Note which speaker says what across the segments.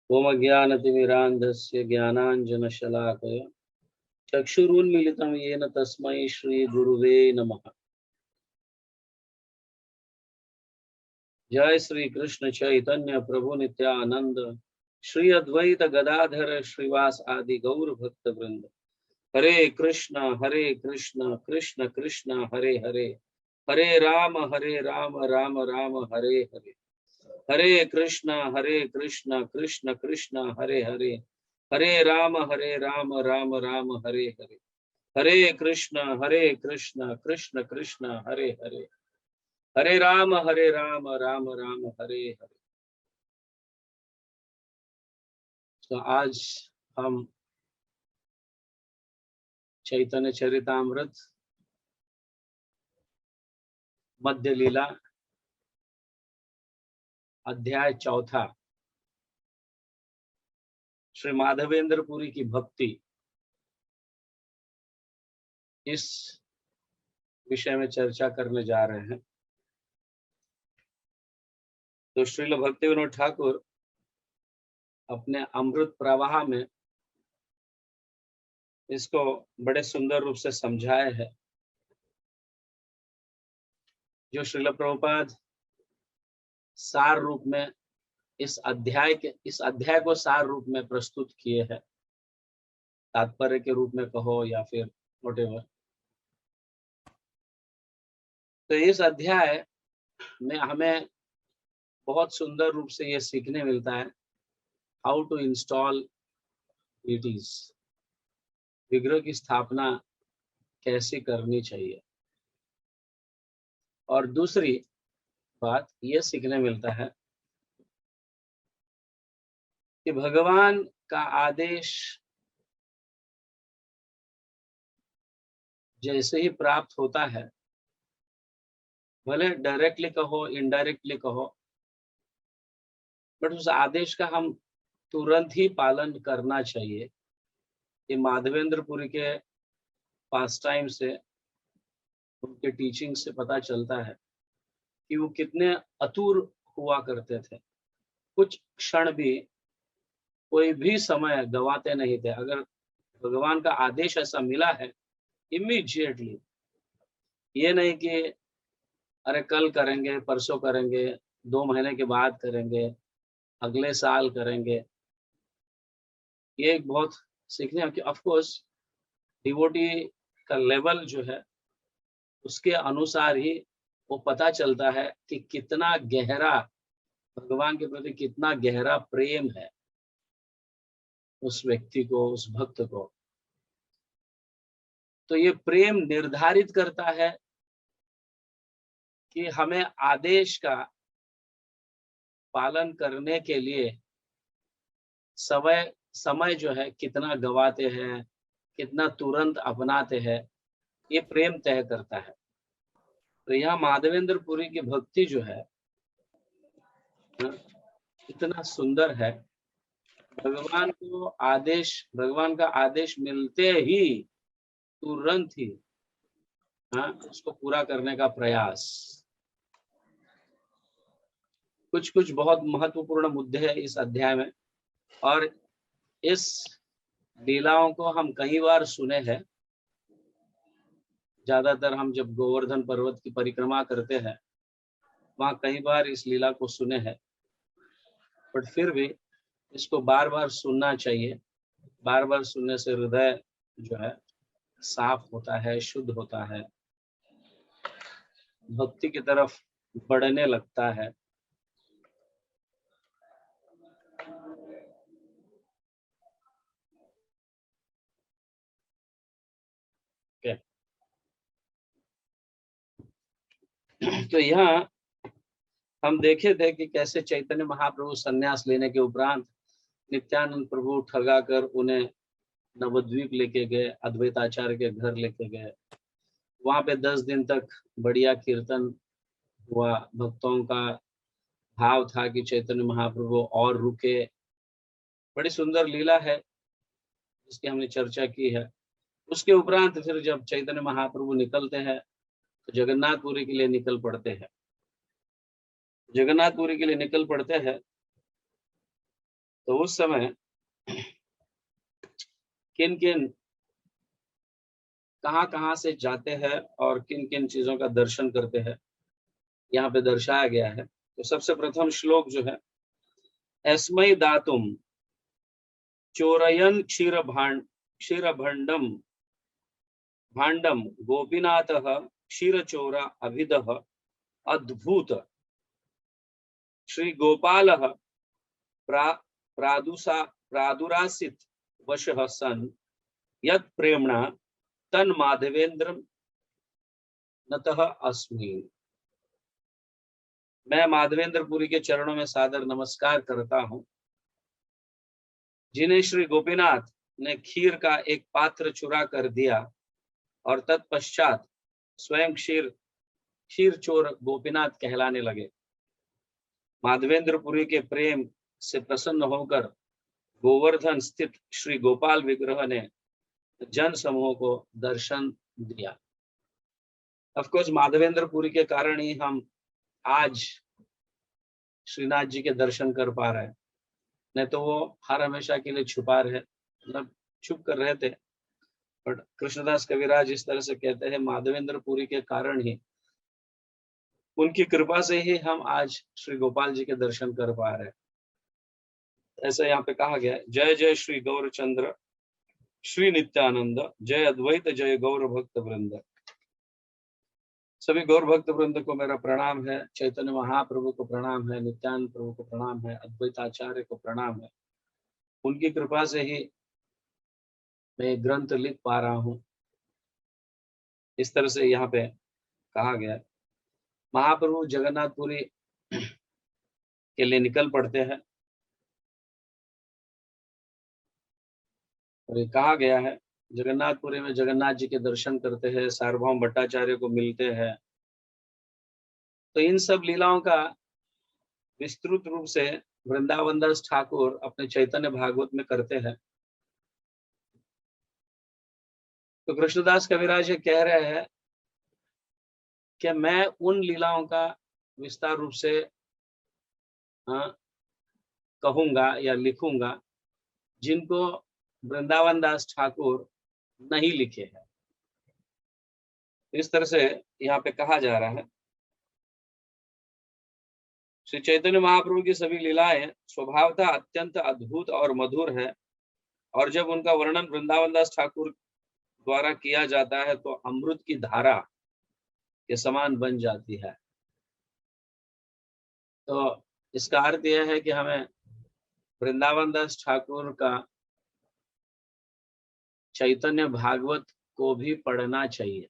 Speaker 1: ओम ज्ञानतिमिरान्धस्य ज्ञानाञ्जनशलाकया चक्षुरुन्मीलितं येन तस्मै श्रीगुरुवे नमः। जय श्री कृष्ण चैतन्य प्रभु नित्यानंद, श्री अद्वैत गदाधर श्रीवास आदि गौर भक्त वृंद। हरे कृष्ण कृष्ण कृष्ण हरे हरे, हरे राम राम राम हरे हरे। हरे कृष्ण कृष्ण कृष्ण हरे हरे, हरे राम राम राम हरे हरे। हरे कृष्ण कृष्ण कृष्ण हरे हरे, हरे राम राम राम हरे हरे। तो आज हम चैतन्य चरितामृत मध्य लीला अध्याय चौथा, श्री माधवेंद्रपुरी की भक्ति, इस विषय में चर्चा करने जा रहे हैं। तो श्रील भक्ति विनोद ठाकुर अपने अमृत प्रवाह में इसको बड़े सुंदर रूप से समझाए है। जो श्रील प्रभुपाद सार रूप में इस अध्याय को सार रूप में प्रस्तुत किए हैं, तात्पर्य के रूप में कहो या फिर व्हाटएवर। तो इस अध्याय में हमें बहुत सुंदर रूप से यह सीखने मिलता है हाउ टू इंस्टॉल डीटीज, विग्रह की स्थापना कैसे करनी चाहिए। और दूसरी बात यह सीखने मिलता है कि भगवान का आदेश जैसे ही प्राप्त होता है, भले डायरेक्टली कहो इनडायरेक्टली कहो, बट उस आदेश का हम तुरंत ही पालन करना चाहिए। ये माधवेंद्रपुरी के पास टाइम से, उनके टीचिंग से पता चलता है कि वो कितने अतुर हुआ करते थे। कुछ क्षण भी, कोई भी समय गवाते नहीं थे। अगर भगवान का आदेश ऐसा मिला है, इमीडिएटली, ये नहीं कि अरे कल करेंगे, परसों करेंगे, 2 महीने के बाद करेंगे, अगले साल करेंगे। ये एक बहुत सीखने की, ऑफ कोर्स डिवोटी का लेवल जो है उसके अनुसार ही वो पता चलता है कि कितना गहरा भगवान के प्रति, कितना गहरा प्रेम है उस व्यक्ति को, उस भक्त को। तो ये प्रेम निर्धारित करता है कि हमें आदेश का पालन करने के लिए समय समय जो है कितना गवाते हैं, कितना तुरंत अपनाते हैं, ये प्रेम तय करता है। तो यहाँ माधवेंद्रपुरी की भक्ति जो है इतना सुंदर है। भगवान का आदेश मिलते ही तुरंत ही उसको पूरा करने का प्रयास। कुछ कुछ बहुत महत्वपूर्ण मुद्दे हैं इस अध्याय में, और इस लीलाओं को हम कई बार सुने हैं। ज्यादातर हम जब गोवर्धन पर्वत की परिक्रमा करते हैं, वहां कई बार इस लीला को सुने हैं, बट फिर भी इसको बार बार सुनना चाहिए। बार बार सुनने से हृदय जो है साफ होता है, शुद्ध होता है, भक्ति की तरफ बढ़ने लगता है। तो यहाँ हम देखे थे कि कैसे चैतन्य महाप्रभु संन्यास लेने के उपरांत नित्यानंद प्रभु ठगा कर उन्हें नवद्वीप लेके गए, अद्वैताचार्य के घर लेके गए। वहां पे 10 दिन तक बढ़िया कीर्तन हुआ। भक्तों का भाव था कि चैतन्य महाप्रभु और रुके। बड़ी सुंदर लीला है जिसकी हमने चर्चा की है। उसके उपरांत फिर जब चैतन्य महाप्रभु निकलते हैं तो जगन्नाथपुरी के लिए निकल पड़ते हैं। जगन्नाथपुरी के लिए निकल पड़ते हैं तो उस समय किन किन कहाँ से जाते हैं और किन किन चीजों का दर्शन करते हैं, यहाँ पे दर्शाया गया है। तो सबसे प्रथम श्लोक जो है, अस्मै दातुम चोरयन क्षीरभंडम भांडम गोपीनाथः क्षीरचोरा अभिदः अद्भुत श्री गोपालः प्रादुरासित वशः सन् यत् प्रेम्णा तन माधवेंद्र नतः अस्मि। मैं माधवेंद्रपुरी के चरणों में सादर नमस्कार करता हूं, जिन्हें श्री गोपीनाथ ने खीर का एक पात्र चुरा कर दिया और तत्पश्चात स्वयं क्षीर चोर गोपीनाथ कहलाने लगे। माधवेंद्रपुरी के प्रेम से प्रसन्न होकर गोवर्धन स्थित श्री गोपाल विग्रह ने जन समूह को दर्शन दिया। ऑफ कोर्स माधवेंद्रपुरी के कारण ही हम आज श्रीनाथ जी के दर्शन कर पा रहे हैं, नहीं तो वो हर हमेशा के लिए छुपा रहे, मतलब छुप कर रहे थे। बट कृष्णदास कविराज इस तरह से कहते हैं, माधवेंद्रपुरी के कारण ही, उनकी कृपा से ही हम आज श्री गोपाल जी के दर्शन कर पा रहे हैं। ऐसा यहाँ पे कहा गया है, जय जय श्री गौरचंद्र श्री नित्यानंद, जय अद्वैत जय गौर भक्त वृंद। सभी गौर भक्त वृंद को मेरा प्रणाम है, चैतन्य महाप्रभु को प्रणाम है, नित्यानंद प्रभु को प्रणाम है, अद्वैत आचार्य को प्रणाम है। उनकी कृपा से ही मैं ग्रंथ लिख पा रहा हूँ। इस तरह से यहाँ पे कहा गया, महाप्रभु जगन्नाथपुरी के लिए निकल पड़ते हैं और ये कहा गया है, जगन्नाथपुरी में जगन्नाथ जी के दर्शन करते हैं, सार्वभौम भट्टाचार्य को मिलते हैं। तो इन सब लीलाओं का विस्तृत रूप से वृंदावन दास ठाकुर अपने चैतन्य भागवत में करते हैं। तो कृष्णदास कविराज ये कह रहे हैं कि मैं उन लीलाओं का विस्तार रूप से कहूंगा या लिखूंगा जिनको वृंदावन दास ठाकुर नहीं लिखे हैं। इस तरह से यहाँ पे कहा जा रहा है, श्री चैतन्य महाप्रभु की सभी लीलाएं स्वभावतः अत्यंत अद्भुत और मधुर है, और जब उनका वर्णन वृंदावन दास ठाकुर द्वारा किया जाता है तो अमृत की धारा के समान बन जाती है। तो इसका अर्थ यह है कि हमें वृंदावन दास ठाकुर का चैतन्य भागवत को भी पढ़ना चाहिए,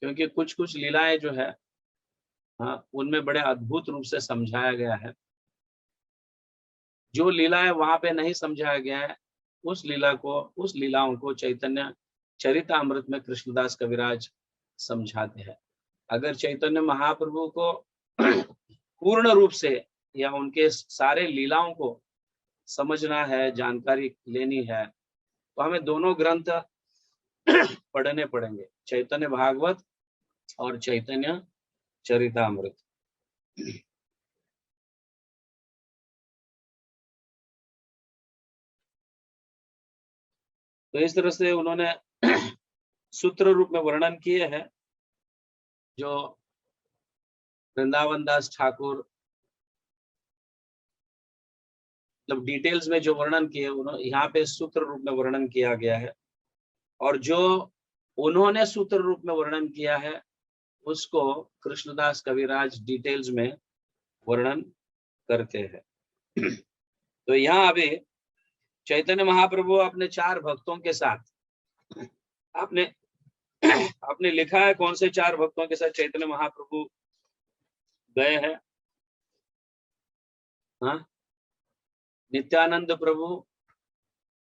Speaker 1: क्योंकि कुछ कुछ लीलाएं जो है उनमें बड़े अद्भुत रूप से समझाया गया है। जो लीलाएं वहां पे नहीं समझाया गया है, उस लीलाओं को चैतन्य चरितामृत में कृष्णदास कविराज समझाते हैं। अगर चैतन्य महाप्रभु को पूर्ण रूप से या उनके सारे लीलाओं को समझना है, जानकारी लेनी है, तो हमें दोनों ग्रंथ पढ़ने पड़ेंगे, चैतन्य भागवत और चैतन्य चरितामृत। तो इस तरह से उन्होंने सूत्र रूप में वर्णन किए हैं, जो वृंदावन दास ठाकुर मतलब डिटेल्स में जो वर्णन किए उन्होंने यहाँ पे सूत्र रूप में वर्णन किया गया है, और जो उन्होंने सूत्र रूप में वर्णन किया है उसको कृष्णदास कविराज डिटेल्स में वर्णन करते हैं। तो यहाँ अभी चैतन्य महाप्रभु अपने 4 भक्तों के साथ आपने लिखा है कौन से 4 भक्तों के साथ चैतन्य महाप्रभु गए हैं? नित्यानंद प्रभु,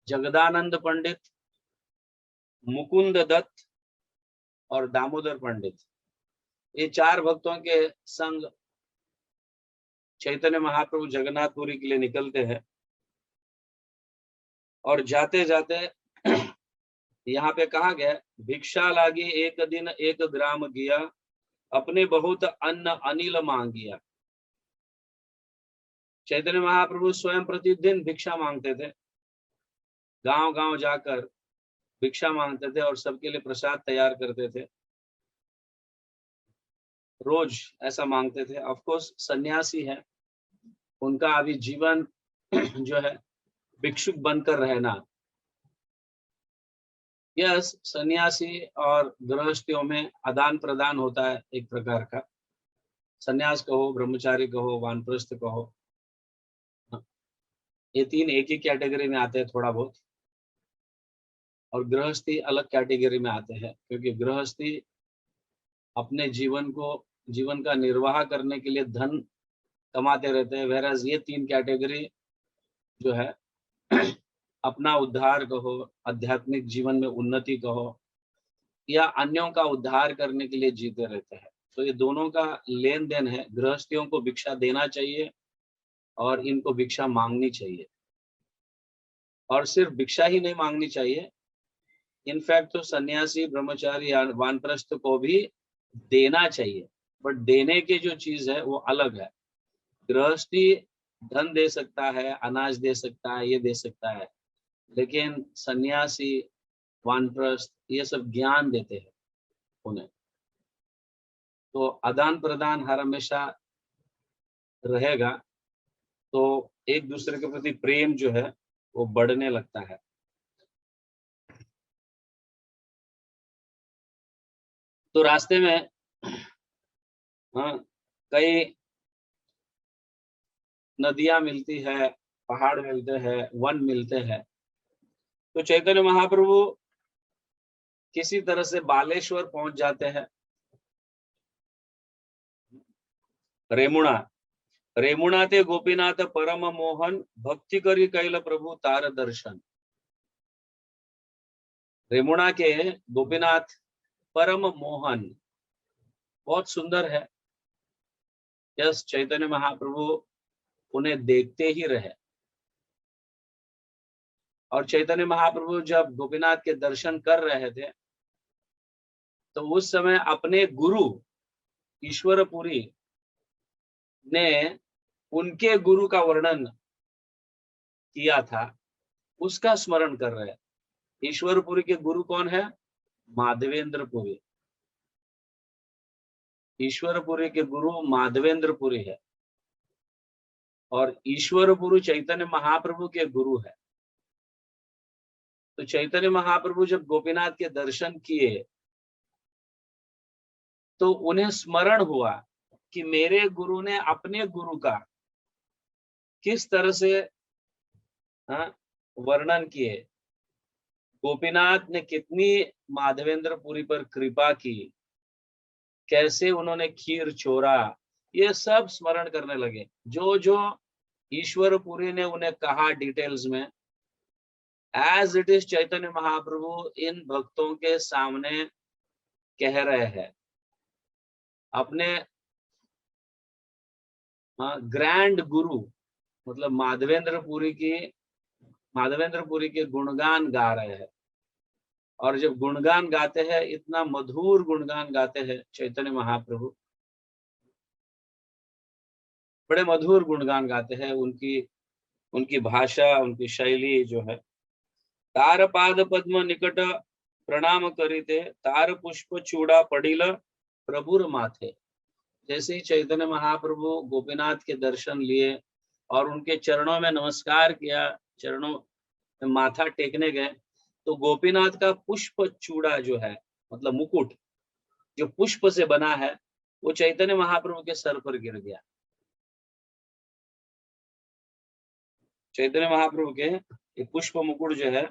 Speaker 1: जगदानंद पंडित, मुकुंद दत्त और दामोदर पंडित। ये 4 भक्तों के संग चैतन्य महाप्रभु जगन्नाथपुरी के लिए निकलते हैं, और जाते जाते यहाँ पे कहा गया, भिक्षा लागी एक दिन एक ग्राम गया, अपने बहुत अन्न अनिल मांगिया। चैतन्य महाप्रभु स्वयं प्रतिदिन भिक्षा मांगते थे, गांव गांव जाकर भिक्षा मांगते थे और सबके लिए प्रसाद तैयार करते थे, रोज ऐसा मांगते थे। ऑफ कोर्स सन्यासी है, उनका अभी जीवन जो है भिक्षुक बनकर रहना। यस, सन्यासी और गृहस्थियों में आदान प्रदान होता है एक प्रकार का, सन्यास कहो, ब्रह्मचारी कहो, वानप्रस्थ कहो, ये तीन एक ही कैटेगरी में आते हैं थोड़ा बहुत, और गृहस्थी अलग कैटेगरी में आते हैं, क्योंकि गृहस्थी अपने जीवन का निर्वाह करने के लिए धन कमाते रहते हैं, whereas ये तीन कैटेगरी जो है अपना उद्धार कहो, आध्यात्मिक जीवन में उन्नति कहो, या अन्यों का उद्धार करने के लिए जीते रहते हैं। तो ये दोनों का लेन देन है। गृहस्थियों को भिक्षा देना चाहिए और इनको भिक्षा मांगनी चाहिए, और सिर्फ भिक्षा ही नहीं मांगनी चाहिए, इनफैक्ट तो सन्यासी, ब्रह्मचारी या वानप्रस्थ को भी देना चाहिए, बट देने की जो चीज है वो अलग है। गृहस्थी धन दे सकता है, अनाज दे सकता है, ये दे सकता है, लेकिन सन्यासी, वानप्रस्थ ये सब ज्ञान देते हैं उन्हें। तो आदान प्रदान हर हमेशा रहेगा, तो एक दूसरे के प्रति प्रेम जो है वो बढ़ने लगता है। तो रास्ते में हाँ, कई नदियां मिलती है, पहाड़ मिलते हैं, वन मिलते हैं। तो चैतन्य महाप्रभु किसी तरह से बालेश्वर पहुंच जाते हैं, रेमुणा। रेमुणा ते गोपीनाथ परम मोहन, भक्ति करी कैल प्रभु तार दर्शन। रेमुणा के गोपीनाथ परम मोहन बहुत सुंदर है। यस, चैतन्य महाप्रभु उन्हें देखते ही रहे, और चैतन्य महाप्रभु जब गोपीनाथ के दर्शन कर रहे थे तो उस समय अपने गुरु ईश्वरपुरी ने उनके गुरु का वर्णन किया था, उसका स्मरण कर रहे। ईश्वरपुरी के गुरु कौन है? माधवेंद्रपुरी। ईश्वरपुरी के गुरु माधवेंद्रपुरी है, और ईश्वरपुरी चैतन्य महाप्रभु के गुरु है। तो चैतन्य महाप्रभु जब गोपीनाथ के दर्शन किए तो उन्हें स्मरण हुआ कि मेरे गुरु ने अपने गुरु का किस तरह से वर्णन किए, गोपीनाथ ने कितनी माधवेंद्रपुरी पर कृपा की, कैसे उन्होंने खीर चोरा, ये सब स्मरण करने लगे। जो जो ईश्वरपुरी ने उन्हें कहा डिटेल्स में, as it is Chaitanya Mahaprabhu इन भक्तों के सामने कह रहे हैं। अपने ग्रैंड गुरु मतलब माधवेंद्रपुरी के गुणगान गा रहे हैं। और जब गुणगान गाते हैं, इतना मधुर गुणगान गाते हैं चैतन्य महाप्रभु, बड़े मधुर गुणगान गाते हैं। उनकी भाषा, उनकी शैली जो है। तार पाद पद्म निकट प्रणाम करिते, तार पुष्प चूड़ा पड़िल प्रभुर माथे। जैसे ही चैतन्य महाप्रभु गोपीनाथ के दर्शन लिए और उनके चरणों में नमस्कार किया, चरणों में माथा टेकने गए, तो गोपीनाथ का पुष्प चूड़ा जो है, मतलब मुकुट जो पुष्प से बना है, वो चैतन्य महाप्रभु के सर पर गिर गया। चैतन्य महाप्रभु के पुष्प मुकुट जो है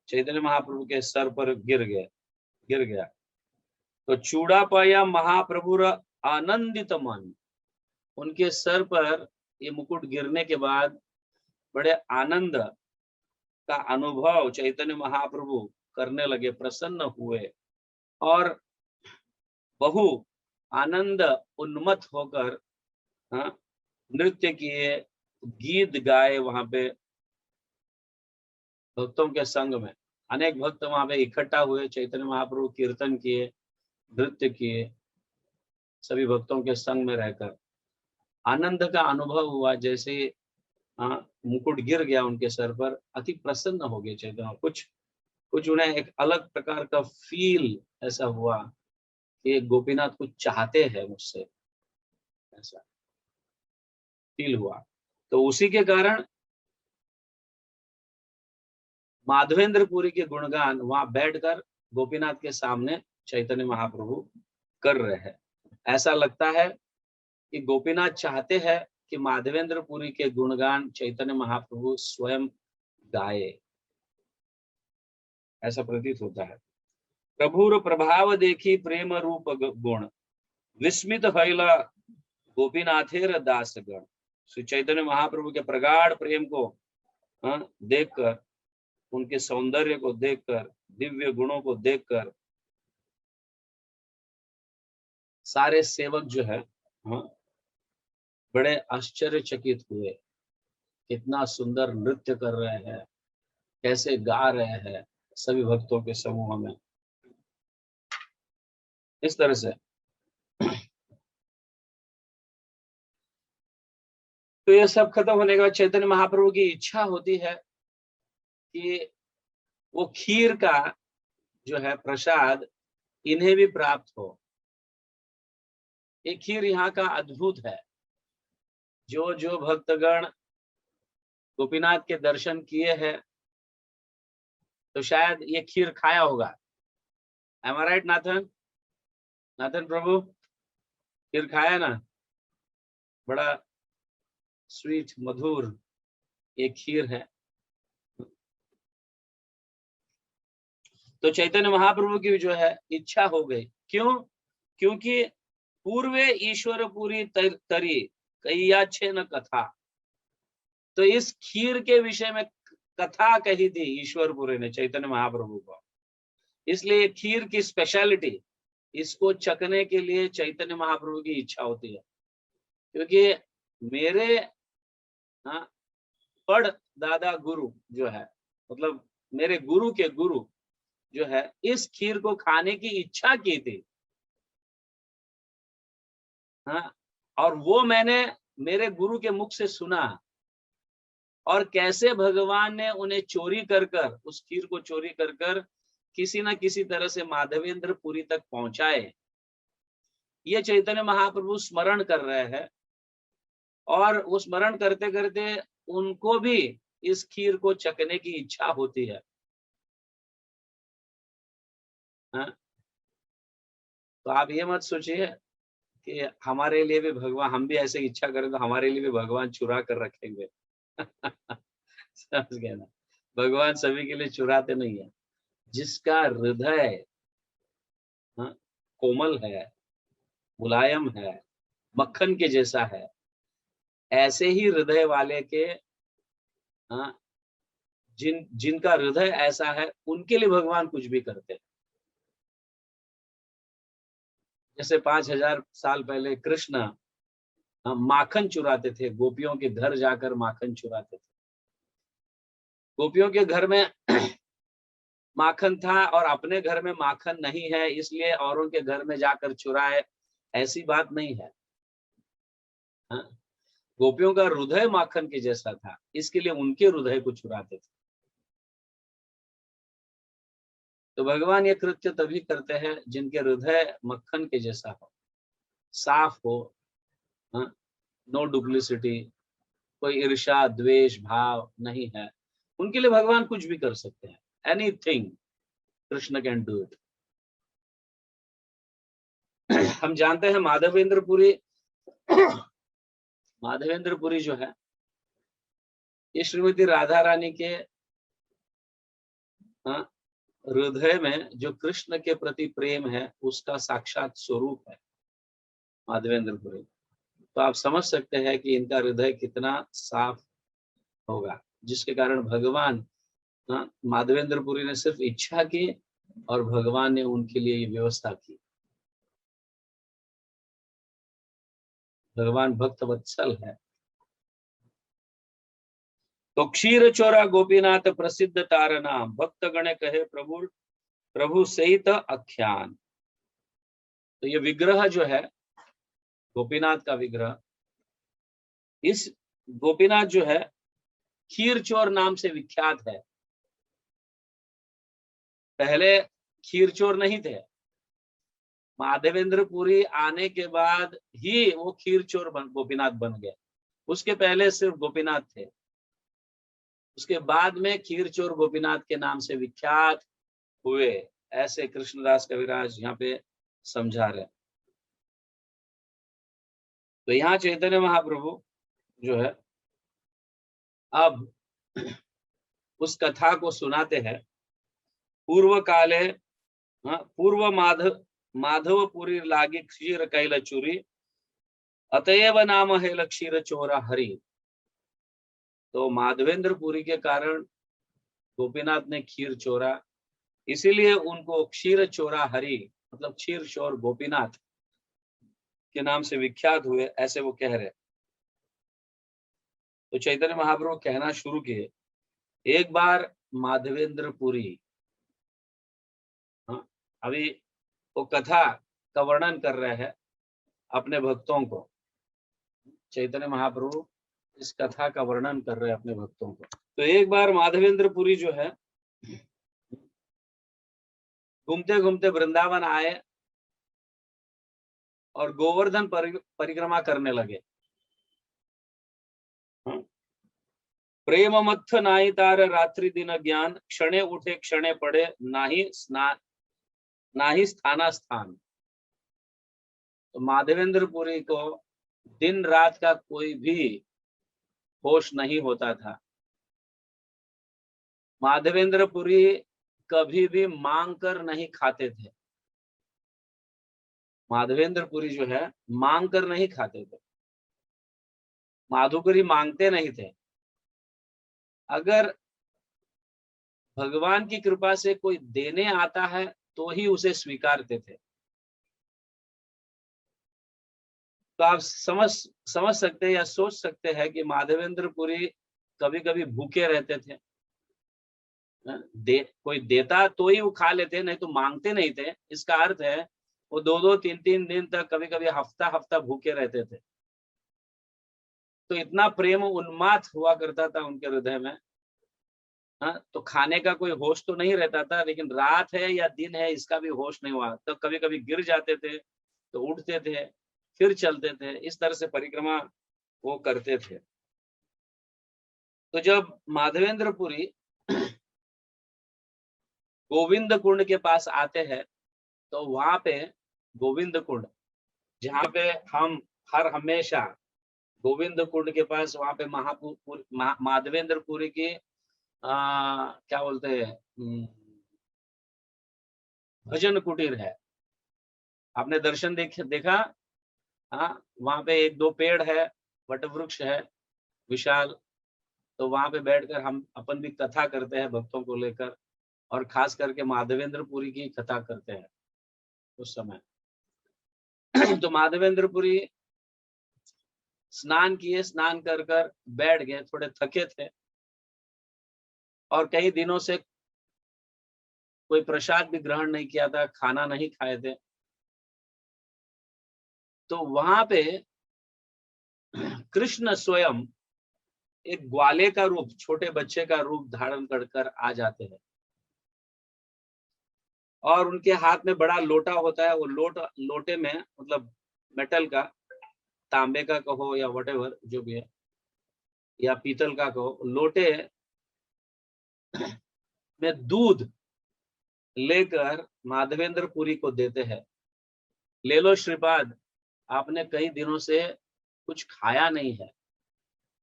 Speaker 1: चैतन्य महाप्रभु के सर पर गिर गया। तो चूड़ा पाया महाप्रभु आनंदित मन। उनके सर पर ये मुकुट गिरने के बाद बड़े आनंद का अनुभव चैतन्य महाप्रभु करने लगे, प्रसन्न हुए और बहु आनंद उन्मत्त होकर नृत्य किए, गीत गाए। वहां पे भक्तों के संग में अनेक भक्त वहां पे इकट्ठा हुए, चैतन्य महाप्रभु कीर्तन किए, नृत्य किए, सभी भक्तों के संग में रहकर आनंद का अनुभव हुआ। जैसे मुकुट गिर गया उनके सर पर, अति प्रसन्न हो गए चैतन्य। कुछ उन्हें एक अलग प्रकार का फील ऐसा हुआ कि गोपीनाथ कुछ चाहते हैं मुझसे, ऐसा फील हुआ। तो उसी के कारण माधवेंद्रपुरी के गुणगान वहां बैठकर गोपीनाथ के सामने चैतन्य महाप्रभु कर रहे हैं। ऐसा लगता है कि गोपीनाथ चाहते हैं कि माधवेंद्रपुरी के गुणगान चैतन्य महाप्रभु स्वयं गाए, ऐसा प्रतीत होता है। प्रभुर प्रभाव देखी प्रेम रूप गुण, विस्मित भइला गोपीनाथेर दासगण। श्री चैतन्य महाप्रभु के प्रगाढ़ प्रेम को देखकर, उनके सौंदर्य को देखकर, दिव्य गुणों को देखकर सारे सेवक जो है बड़े आश्चर्यचकित हुए। कितना सुंदर नृत्य कर रहे हैं, कैसे गा रहे हैं सभी भक्तों के समूह में, इस तरह से। तो ये सब खत्म होने के बाद चैतन्य महाप्रभु की इच्छा होती है कि वो खीर का जो है प्रसाद इन्हें भी प्राप्त हो। ये खीर यहाँ का अद्भुत है। जो जो भक्तगण गोपीनाथ के दर्शन किए हैं तो शायद ये खीर खाया होगा। Am I right, Nathan? Nathan Prabhu, kheer खाया ना? बड़ा स्वीट मधुर ये खीर है। तो चैतन्य महाप्रभु की जो है इच्छा हो गई। क्यों? क्योंकि पूर्वे ईश्वर पूरी तरी कैया छे न कथा। तो इस खीर के विषय में कथा कही थी ईश्वरपुरी ने चैतन्य महाप्रभु को, इसलिए खीर की स्पेशलिटी, इसको चखने के लिए चैतन्य महाप्रभु की इच्छा होती है। क्योंकि मेरे पढ़ दादा गुरु जो है, मतलब मेरे गुरु के गुरु जो है, इस खीर को खाने की इच्छा की थी। और वो मैंने मेरे गुरु के मुख से सुना, और कैसे भगवान ने उन्हें चोरी कर कर, उस खीर को चोरी कर कर किसी ना किसी तरह से माधवेंद्रपुरी तक पहुंचाए, ये चैतन्य महाप्रभु स्मरण कर रहे हैं। और वो स्मरण करते करते उनको भी इस खीर को चखने की इच्छा होती है। तो आप ये मत सोचिए कि हमारे लिए भी भगवान, हम भी ऐसे इच्छा करें तो हमारे लिए भी भगवान चुरा कर रखेंगे। समझ गए ना? भगवान सभी के लिए चुराते नहीं है। जिसका हृदय कोमल है, मुलायम है, मक्खन के जैसा है, ऐसे ही हृदय वाले के जिनका हृदय ऐसा है, उनके लिए भगवान कुछ भी करते हैं। जैसे 5000 साल पहले कृष्ण माखन चुराते थे, गोपियों के घर जाकर माखन चुराते थे। गोपियों के घर में माखन था और अपने घर में माखन नहीं है, इसलिए औरों के घर में जाकर चुराए, ऐसी बात नहीं है। गोपियों का हृदय माखन के जैसा था, इसके लिए उनके हृदय को चुराते थे। तो भगवान ये कृत्य तभी करते हैं जिनके हृदय मक्खन के जैसा हो, साफ हो, नो डुप्लिसिटी, कोई ईर्ष्या द्वेष भाव नहीं है, उनके लिए भगवान कुछ भी कर सकते हैं। Anything Krishna can do it. हम जानते हैं माधवेंद्रपुरी जो है, ये श्रीमती राधा रानी के हृदय में जो कृष्ण के प्रति प्रेम है, उसका साक्षात स्वरूप है माधवेंद्रपुरी। तो आप समझ सकते हैं कि इनका हृदय कितना साफ होगा, जिसके कारण भगवान माधवेंद्रपुरी ने सिर्फ इच्छा की और भगवान ने उनके लिए ये व्यवस्था की। भगवान भक्त वत्सल है। तो क्षीर चोरा गोपीनाथ प्रसिद्ध तार नाम, भक्त गणे कहे प्रभु सहित आख्यान। तो ये विग्रह जो है गोपीनाथ का विग्रह, इस गोपीनाथ जो है खीर चोर नाम से विख्यात है। पहले खीर चोर नहीं थे, माधवेंद्रपुरी आने के बाद ही वो खीर चोर गोपीनाथ बन गए। उसके पहले सिर्फ गोपीनाथ थे, उसके बाद में खीर चोर गोपीनाथ के नाम से विख्यात हुए, ऐसे कृष्णदास कविराज यहाँ पे समझा रहे। तो यहाँ चैतन्य महाप्रभु जो है अब उस कथा को सुनाते हैं। पूर्व काले पूर्व माधवपुरी लागी क्षीर कैल चुरी, अतएव नाम है क्षीर चोरा हरि। तो माधवेंद्रपुरी के कारण गोपीनाथ ने खीर चोरा, इसीलिए उनको क्षीर चोरा हरि मतलब क्षीर चोर गोपीनाथ के नाम से विख्यात हुए, ऐसे वो कह रहे। तो चैतन्य महाप्रभु कहना शुरू किए, एक बार माधवेंद्रपुरी, अभी वो कथा का वर्णन कर रहे हैं अपने भक्तों को। चैतन्य महाप्रभु इस कथा का वर्णन कर रहे हैं अपने भक्तों को। तो एक बार माधवेंद्रपुरी जो है घूमते घूमते वृंदावन आए और गोवर्धन परिक्रमा करने लगे। प्रेम मत्थ नाई तार रात्रि दिन ज्ञान, क्षणे उठे क्षणे पड़े नाही स्थाना स्थान। तो माधवेंद्रपुरी को दिन रात का कोई भी होश नहीं होता था। माधवेंद्रपुरी कभी भी मांग कर नहीं खाते थे। माधवेंद्रपुरी जो है मांग कर नहीं खाते थे, माधुकरी मांगते नहीं थे। अगर भगवान की कृपा से कोई देने आता है तो ही उसे स्वीकारते थे। तो आप समझ सकते हैं या सोच सकते हैं कि माधवेंद्रपुरी कभी कभी भूखे रहते थे। कोई देता तो ही वो खा लेते, नहीं तो मांगते नहीं थे। इसका अर्थ है वो 2-2 3-3 दिन तक, कभी कभी हफ्ता हफ्ता भूखे रहते थे। तो इतना प्रेम उन्माद हुआ करता था उनके हृदय में। तो खाने का कोई होश तो नहीं रहता था, लेकिन रात है या दिन है इसका भी होश नहीं हुआ। तो कभी कभी गिर जाते थे तो उठते थे, फिर चलते थे, इस तरह से परिक्रमा वो करते थे। तो जब माधवेंद्रपुरी गोविंद कुंड के पास आते हैं, तो वहां पे गोविंद कुंड, जहाँ पे हम हर हमेशा गोविंद कुंड के पास वहां पे माधवेंद्रपुरी की क्या बोलते हैं भजन कुटीर है। आपने दर्शन देखा? हाँ, वहां पे 1-2 पेड़ है, वट वृक्ष है विशाल। तो वहां पे बैठकर हम अपन भी कथा करते हैं भक्तों को लेकर, और खास करके माधवेंद्रपुरी की कथा करते हैं उस समय। तो माधवेंद्रपुरी स्नान किए, स्नान कर कर बैठ गए, थोड़े थके थे और कई दिनों से कोई प्रसाद भी ग्रहण नहीं किया था, खाना नहीं खाए थे। तो वहां पे कृष्ण स्वयं एक ग्वाले का रूप, छोटे बच्चे का रूप धारण कर आ जाते हैं, और उनके हाथ में बड़ा लोटा होता है। वो लोटे में मतलब मेटल का, तांबे का कहो या व्हाटएवर जो भी है, या पीतल का कहो, लोटे में दूध लेकर माधवेंद्रपुरी को देते हैं। ले लो श्रीपाद, आपने कई दिनों से कुछ खाया नहीं है।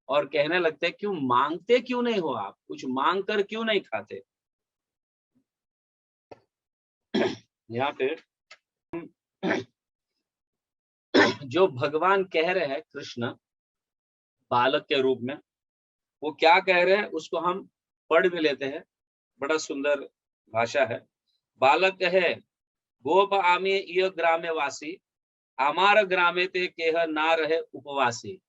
Speaker 1: और कहने लगते क्यों मांगते क्यों नहीं हो आप, कुछ मांग कर क्यों नहीं खाते। यहाँ पे जो भगवान कह रहे हैं कृष्ण बालक के रूप में, वो क्या कह रहे हैं उसको हम पढ़ भी लेते हैं। बड़ा सुंदर भाषा है। बालक कहे गोप आमी इय ग्रामे वासी, आमार ग्रामे ते केह ना रहे उपवासी।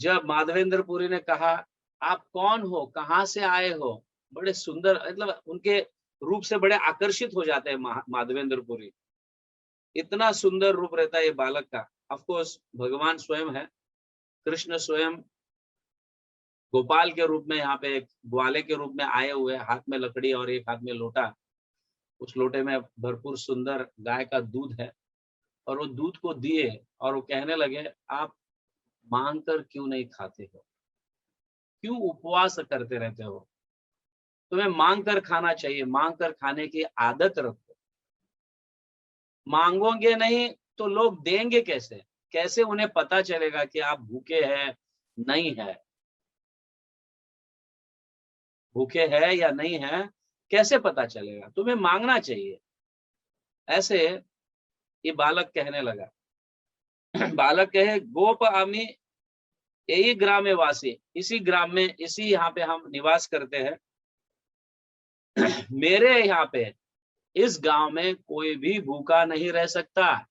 Speaker 1: जब माधवेंद्रपुरी ने कहा आप कौन हो, कहाँ से आए हो, बड़े सुंदर, मतलब उनके रूप से बड़े आकर्षित हो जाते हैं माधवेंद्रपुरी। इतना सुंदर रूप रहता है ये बालक का। ऑफ कोर्स भगवान स्वयं है, कृष्ण स्वयं गोपाल के रूप में यहाँ पे एक ग्वाले के रूप में आए हुए, हाथ में लकड़ी और एक हाथ में लोटा। उस लोटे में भरपूर सुंदर गाय का दूध है और वो दूध को दिए और वो कहने लगे, आप मांग कर क्यों नहीं खाते हो, क्यों उपवास करते रहते हो, तुम्हें मांग कर खाना चाहिए, मांग कर खाने की आदत रखो। मांगोगे नहीं तो लोग देंगे कैसे, कैसे उन्हें पता चलेगा कि आप भूखे हैं नहीं है, भूखे हैं या नहीं है, कैसे पता चलेगा, तुम्हें मांगना चाहिए। ऐसे ये बालक कहने लगा। बालक कहे, गोप आमी यही ग्राम में वासी, इसी ग्राम में, इसी यहाँ पे हम निवास करते हैं। मेरे यहाँ पे इस गांव में कोई भी भूखा नहीं रह सकता,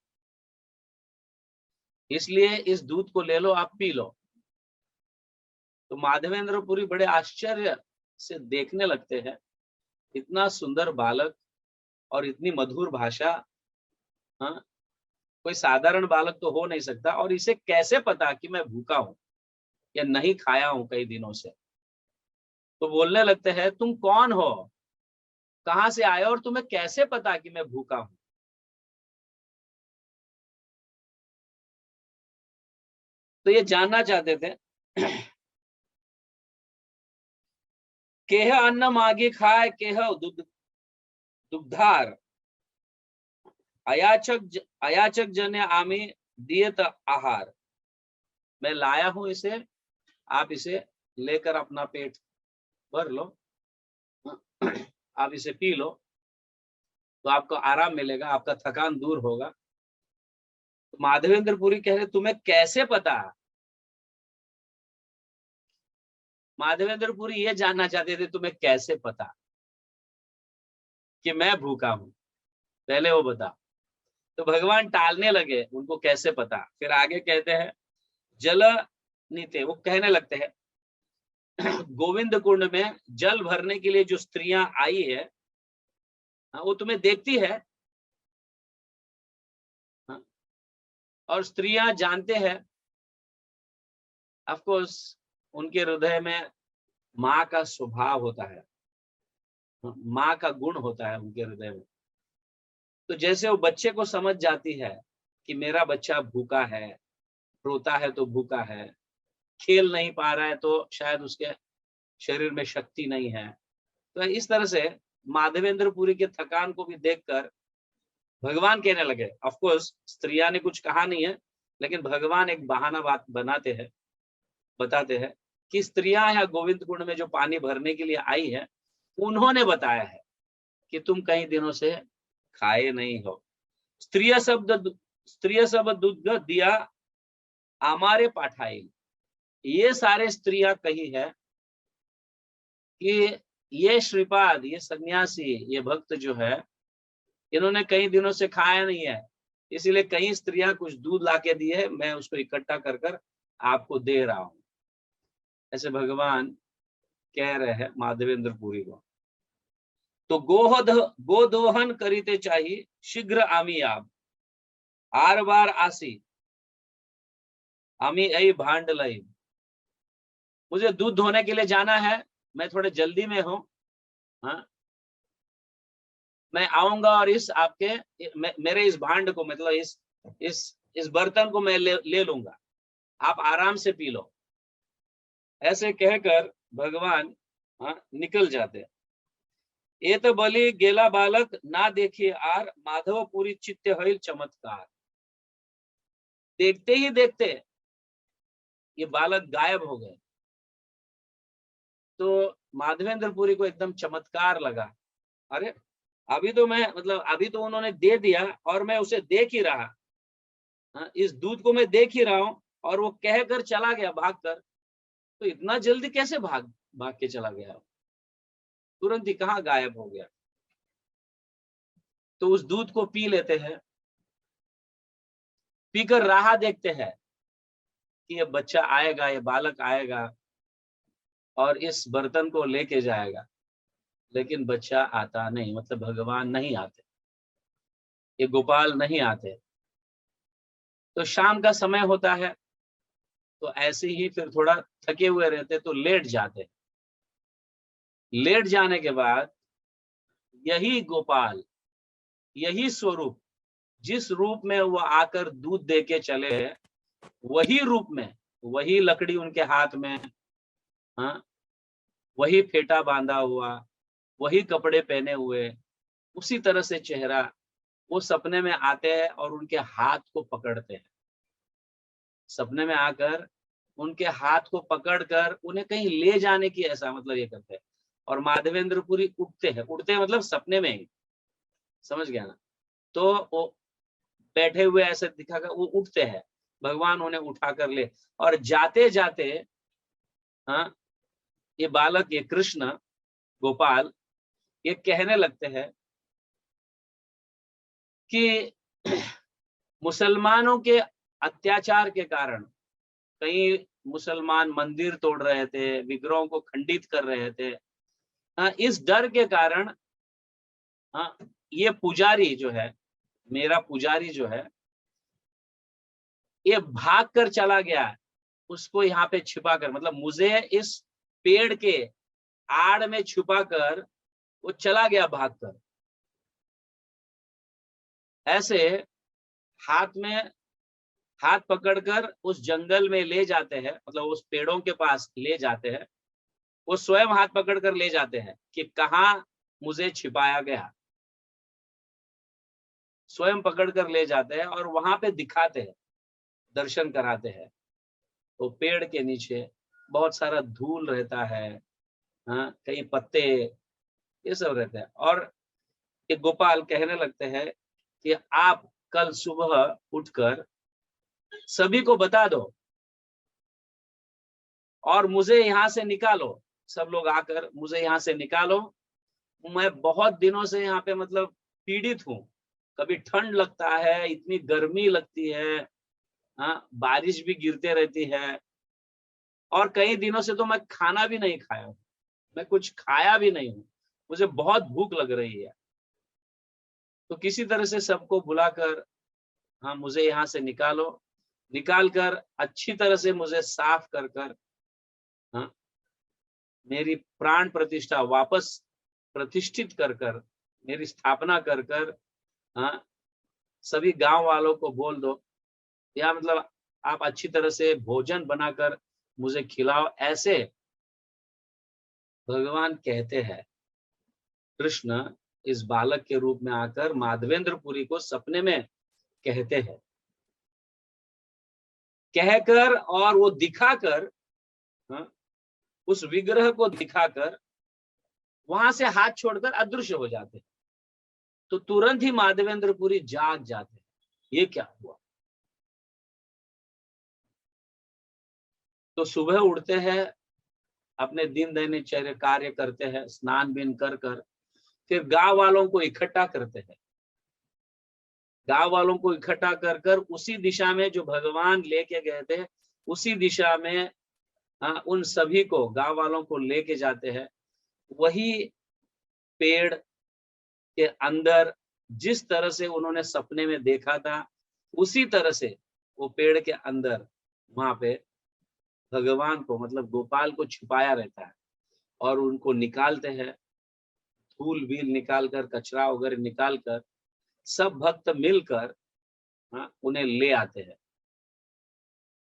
Speaker 1: इसलिए इस दूध को ले लो, आप पी लो। तो माधवेंद्रपुरी बड़े आश्चर्य से देखने लगते हैं, इतना सुंदर बालक और इतनी मधुर भाषा, हाँ, कोई साधारण बालक तो हो नहीं सकता, और इसे कैसे पता कि मैं भूखा हूं या नहीं खाया हूं कई दिनों से। तो बोलने लगते हैं, तुम कौन हो, कहां से आए और तुम्हें कैसे पता कि मैं भूखा हूं। तो ये जानना चाहते थे। केह अन्न मागे खाए, केह दुग्धार, अयाचक जने आमी दियत आहार। मैं लाया हूं इसे, आप इसे लेकर अपना पेट भर लो, आप इसे पी लो तो आपको आराम मिलेगा, आपका थकान दूर होगा। तो माधवेंद्रपुरी कह रहे, तुम्हें कैसे पता। माधवेंद्रपुरी ये जानना चाहते थे, तुम्हें कैसे पता कि मैं भूखा हूं, पहले वो बता। तो भगवान टालने लगे, उनको कैसे पता। फिर आगे कहते हैं, जल नीते, वो कहने लगते हैं, गोविंद कुंड में जल भरने के लिए जो स्त्रियां आई है, वो तुम्हें देखती है, और स्त्रियां जानते हैं, ऑफ कोर्स उनके हृदय में माँ का स्वभाव होता है, माँ का गुण होता है उनके हृदय में। तो जैसे वो बच्चे को समझ जाती है कि मेरा बच्चा भूखा है, रोता है तो भूखा है, खेल नहीं पा रहा है तो शायद उसके शरीर में शक्ति नहीं है। तो इस तरह से माधवेंद्रपुरी के थकान को भी देखकर भगवान कहने लगे, ऑफ कोर्स स्त्रियां ने कुछ कहा नहीं है, लेकिन भगवान एक बहाना बात बनाते हैं, बताते हैं कि स्त्रियां या गोविंद कुंड में जो पानी भरने के लिए आई है, उन्होंने बताया है कि तुम कई दिनों से खाए नहीं हो। स्त्रिय शब्द दूध दिया हमारे पाठाई, ये सारे स्त्रियां कही है कि ये श्रीपाद, ये सन्यासी, ये भक्त जो है, इन्होंने कई दिनों से खाया नहीं है, इसीलिए कई स्त्रियां कुछ दूध लाके दी है, मैं उसको इकट्ठा कर कर आपको दे रहा हूं। ऐसे भगवान कह रहे हैं माधवेंद्रपुरी को। तो गोदोहन करीते चाहिए, शीघ्र आमी आप, आर बार आसी, आमी आई भांड लई। मुझे दूध धोने के लिए जाना है, मैं थोड़े जल्दी में हूं, हाँ, मैं आऊंगा और इस आपके मेरे इस भांड को, मतलब इस बर्तन को मैं ले लूंगा, आप आराम से पी लो। ऐसे कहकर भगवान, हाँ, निकल जाते। ये तो बलि गेला बालक ना देखिए आर, माधवपुरी चित्त हईल चमत्कार। देखते ही देखते ये बालक गायब हो गए। तो माधवेंद्रपुरी को एकदम चमत्कार लगा, अरे अभी तो मैं, मतलब अभी तो उन्होंने दे दिया और मैं उसे देख ही रहा, हाँ, इस दूध को मैं देख ही रहा हूं, और वो कहकर चला गया भाग कर। तो इतना जल्दी कैसे भाग भाग के चला गया, तुरंत ही कहाँ गायब हो गया। तो उस दूध को पी लेते हैं, पीकर राह देखते हैं कि ये बच्चा आएगा, ये बालक आएगा और इस बर्तन को लेके जाएगा, लेकिन बच्चा आता नहीं, मतलब भगवान नहीं आते, ये गोपाल नहीं आते। तो शाम का समय होता है, तो ऐसे ही फिर थोड़ा थके हुए रहते तो लेट जाते। लेट जाने के बाद यही गोपाल, यही स्वरूप, जिस रूप में वो आकर दूध दे के चले, वही रूप में, वही लकड़ी उनके हाथ में, हाँ, वही फेटा बांधा हुआ, वही कपड़े पहने हुए, उसी तरह से चेहरा, वो सपने में आते हैं और उनके हाथ को पकड़ते हैं। सपने में आकर उनके हाथ को पकड़कर उन्हें कहीं ले जाने की ऐसा मतलब ये करते हैं। और माधवेंद्रपुरी उठते हैं, उठते हैं मतलब सपने में ही, समझ गया ना। तो वो बैठे हुए ऐसे दिखाकर वो उठते हैं, भगवान उन्हें उठा कर ले, और जाते जाते, हाँ, ये बालक, ये कृष्ण गोपाल, ये कहने लगते हैं कि मुसलमानों के अत्याचार के कारण कई मुसलमान मंदिर तोड़ रहे थे, विग्रहों को खंडित कर रहे थे। इस डर के कारण, हाँ, ये पुजारी जो है, मेरा पुजारी जो है, ये भाग कर चला गया, उसको यहाँ पे छिपा कर, मतलब मुझे इस पेड़ के आड़ में छुपा कर वो चला गया भागकर। ऐसे हाथ में हाथ पकड़कर उस जंगल में ले जाते हैं, मतलब उस पेड़ों के पास ले जाते हैं, वो स्वयं हाथ पकड़कर ले जाते हैं कि कहाँ मुझे छिपाया गया, स्वयं पकड़कर ले जाते हैं और वहां पे दिखाते हैं, दर्शन कराते हैं। तो पेड़ के नीचे बहुत सारा धूल रहता है, हाँ, कई पत्ते, ये सब रहते हैं। और ये गोपाल कहने लगते हैं कि आप कल सुबह उठकर सभी को बता दो और मुझे यहाँ से निकालो, सब लोग आकर मुझे यहाँ से निकालो। मैं बहुत दिनों से यहाँ पे मतलब पीड़ित हूँ, कभी ठंड लगता है, इतनी गर्मी लगती है, हाँ, बारिश भी गिरते रहती है, और कई दिनों से तो मैं खाना भी नहीं खाया हूँ, मैं कुछ खाया भी नहीं हूँ, मुझे बहुत भूख लग रही है। तो किसी तरह से सबको बुलाकर, हाँ, मुझे यहाँ से निकालो, निकाल कर अच्छी तरह से मुझे साफ कर कर, हाँ, मेरी प्राण प्रतिष्ठा वापस प्रतिष्ठित कर कर, मेरी स्थापना कर कर, हाँ, सभी गांव वालों को बोल दो, या मतलब आप अच्छी तरह से भोजन बनाकर मुझे खिलाओ। ऐसे भगवान कहते हैं, कृष्ण इस बालक के रूप में आकर माधवेंद्रपुरी को सपने में कहते हैं, कहकर और वो दिखाकर, हाँ, उस विग्रह को दिखाकर वहां से हाथ छोड़कर अदृश्य हो जाते हैं। तो तुरंत ही माधवेंद्रपुरी जाग जाते हैं, ये क्या हुआ। तो सुबह उठते हैं, अपने दिन दैनिक कार्य करते हैं, स्नान बीन कर कर फिर गांव वालों को इकट्ठा करते हैं। गांव वालों को इकट्ठा कर कर उसी दिशा में जो भगवान लेके गए थे, उसी दिशा में, उन सभी को, गांव वालों को लेके जाते हैं। वही पेड़ के अंदर जिस तरह से उन्होंने सपने में देखा था, उसी तरह से वो पेड़ के अंदर वहां पे भगवान को, मतलब गोपाल को छुपाया रहता है। और उनको निकालते हैं, धूल बील निकाल कर, कचरा वगैरह निकाल कर, सब भक्त मिलकर, हाँ, उन्हें ले आते हैं।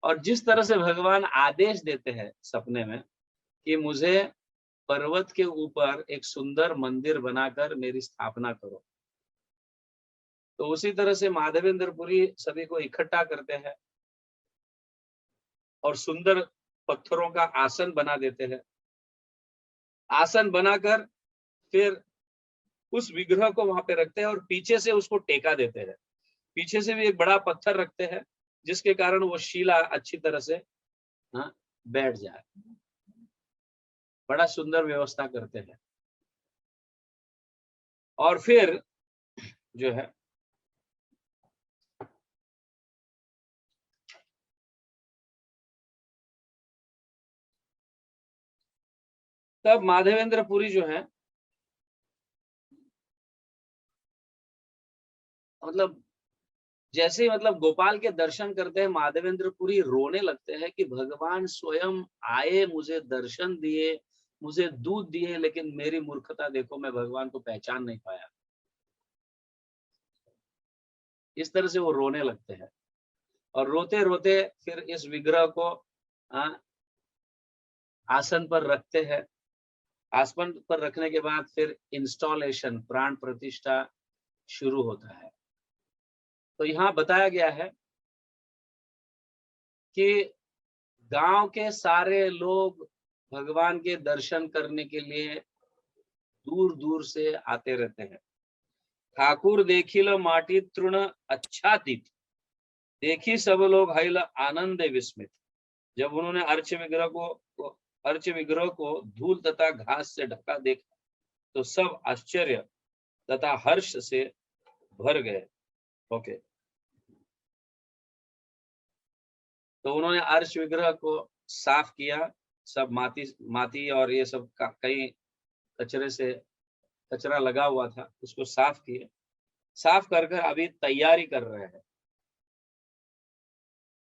Speaker 1: और जिस तरह से भगवान आदेश देते हैं सपने में कि मुझे पर्वत के ऊपर एक सुंदर मंदिर बनाकर मेरी स्थापना करो, तो उसी तरह से माधवेंद्रपुरी सभी को इकट्ठा करते हैं और सुंदर पत्थरों का आसन बना देते हैं। आसन बनाकर फिर उस विग्रह को वहां पे रखते हैं और पीछे से उसको टेका देते हैं। पीछे से भी एक बड़ा पत्थर रखते हैं, जिसके कारण वो शिला अच्छी तरह से, हाँ, बैठ जाए। बड़ा सुंदर व्यवस्था करते हैं। और फिर जो है, तब माधवेंद्रपुरी जो है, मतलब जैसे ही मतलब गोपाल के दर्शन करते हैं माधवेंद्र पुरी रोने लगते हैं कि भगवान स्वयं आए, मुझे दर्शन दिए, मुझे दूध दिए, लेकिन मेरी मूर्खता देखो, मैं भगवान को पहचान नहीं पाया। इस तरह से वो रोने लगते हैं और रोते रोते फिर इस विग्रह को आसन पर रखते हैं। आसन पर रखने के बाद फिर इंस्टॉलेशन, प्राण प्रतिष्ठा शुरू होता है। तो यहाँ बताया गया है कि गांव के सारे लोग भगवान के दर्शन करने के लिए दूर दूर से आते रहते हैं। ठाकुर देखिल माटी तृण अच्छादित, देखी सब लोग हईल आनंद विस्मित। जब उन्होंने अर्च विग्रह को धूल तथा घास से ढका देखा तो सब आश्चर्य तथा हर्ष से भर गए। ओके, तो उन्होंने अर्च विग्रह को साफ किया, सब माटी और ये सब कई कचरे से कचरा लगा हुआ था, उसको साफ किए। साफ कर कर अभी तैयारी कर रहे हैं।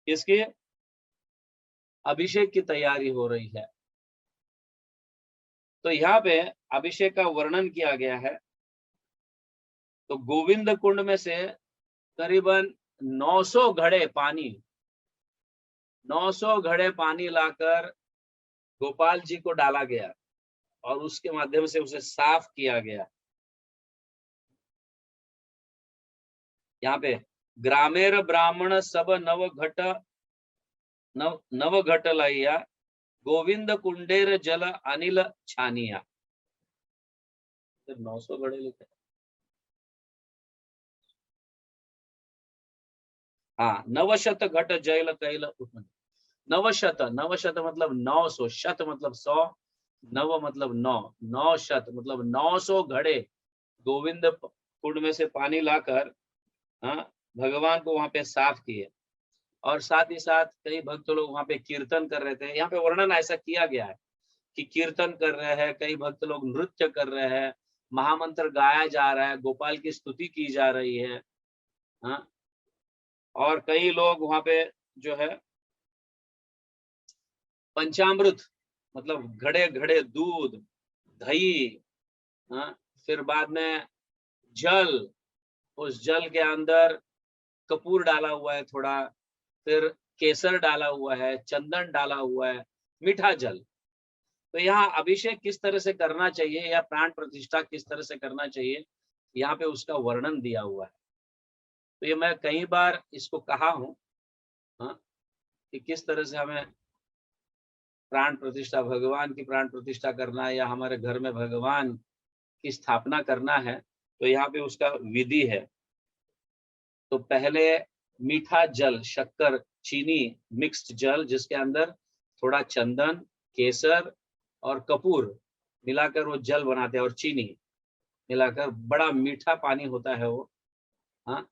Speaker 1: इसकी अभिषेक की तैयारी हो रही है। तो यहाँ पे अभिषेक का वर्णन किया गया है। तो गोविंद कुंड में से करीबन 900 घड़े पानी 900 घड़े पानी लाकर गोपाल जी को डाला गया और उसके माध्यम से उसे साफ किया गया। यहाँ पे ग्रामेर ब्राह्मण सब नव घट लैया, गोविंद कुंडेर जल अनिल छानिया। 900 घड़े लिखे। हाँ, नवशत घट जैल कैल उत्पन्न। नवशत मतलब 900, शत मतलब 100, नव मतलब 9, 900 मतलब 900 घड़े गोविंद कुंड में से पानी लाकर भगवान को वहां पे साफ किए। और साथ ही साथ कई भक्त लोग वहां पे कीर्तन कर रहे थे। यहाँ पे वर्णन ऐसा किया गया है कि कीर्तन कर रहे हैं, कई भक्त लोग नृत्य कर रहे हैं, महामंत्र गाया जा रहा है, गोपाल की स्तुति की जा रही है। हाँ, और कई लोग वहां पे जो है पंचामृत मतलब घड़े घड़े दूध, दही, फिर बाद में जल, उस जल के अंदर कपूर डाला हुआ है थोड़ा, फिर केसर डाला हुआ है, चंदन डाला हुआ है, मीठा जल। तो यहाँ अभिषेक किस तरह से करना चाहिए या प्राण प्रतिष्ठा किस तरह से करना चाहिए, यहाँ पे उसका वर्णन दिया हुआ है। तो ये मैं कई बार इसको कहा हूँ कि किस तरह से हमें प्राण प्रतिष्ठा, भगवान की प्राण प्रतिष्ठा करना है या हमारे घर में भगवान की स्थापना करना है, तो यहाँ पे उसका विधि है। तो पहले मीठा जल, शक्कर, चीनी मिक्स्ड जल, जिसके अंदर थोड़ा चंदन, केसर और कपूर मिलाकर वो जल बनाते हैं और चीनी मिलाकर बड़ा मीठा पानी होता है वो।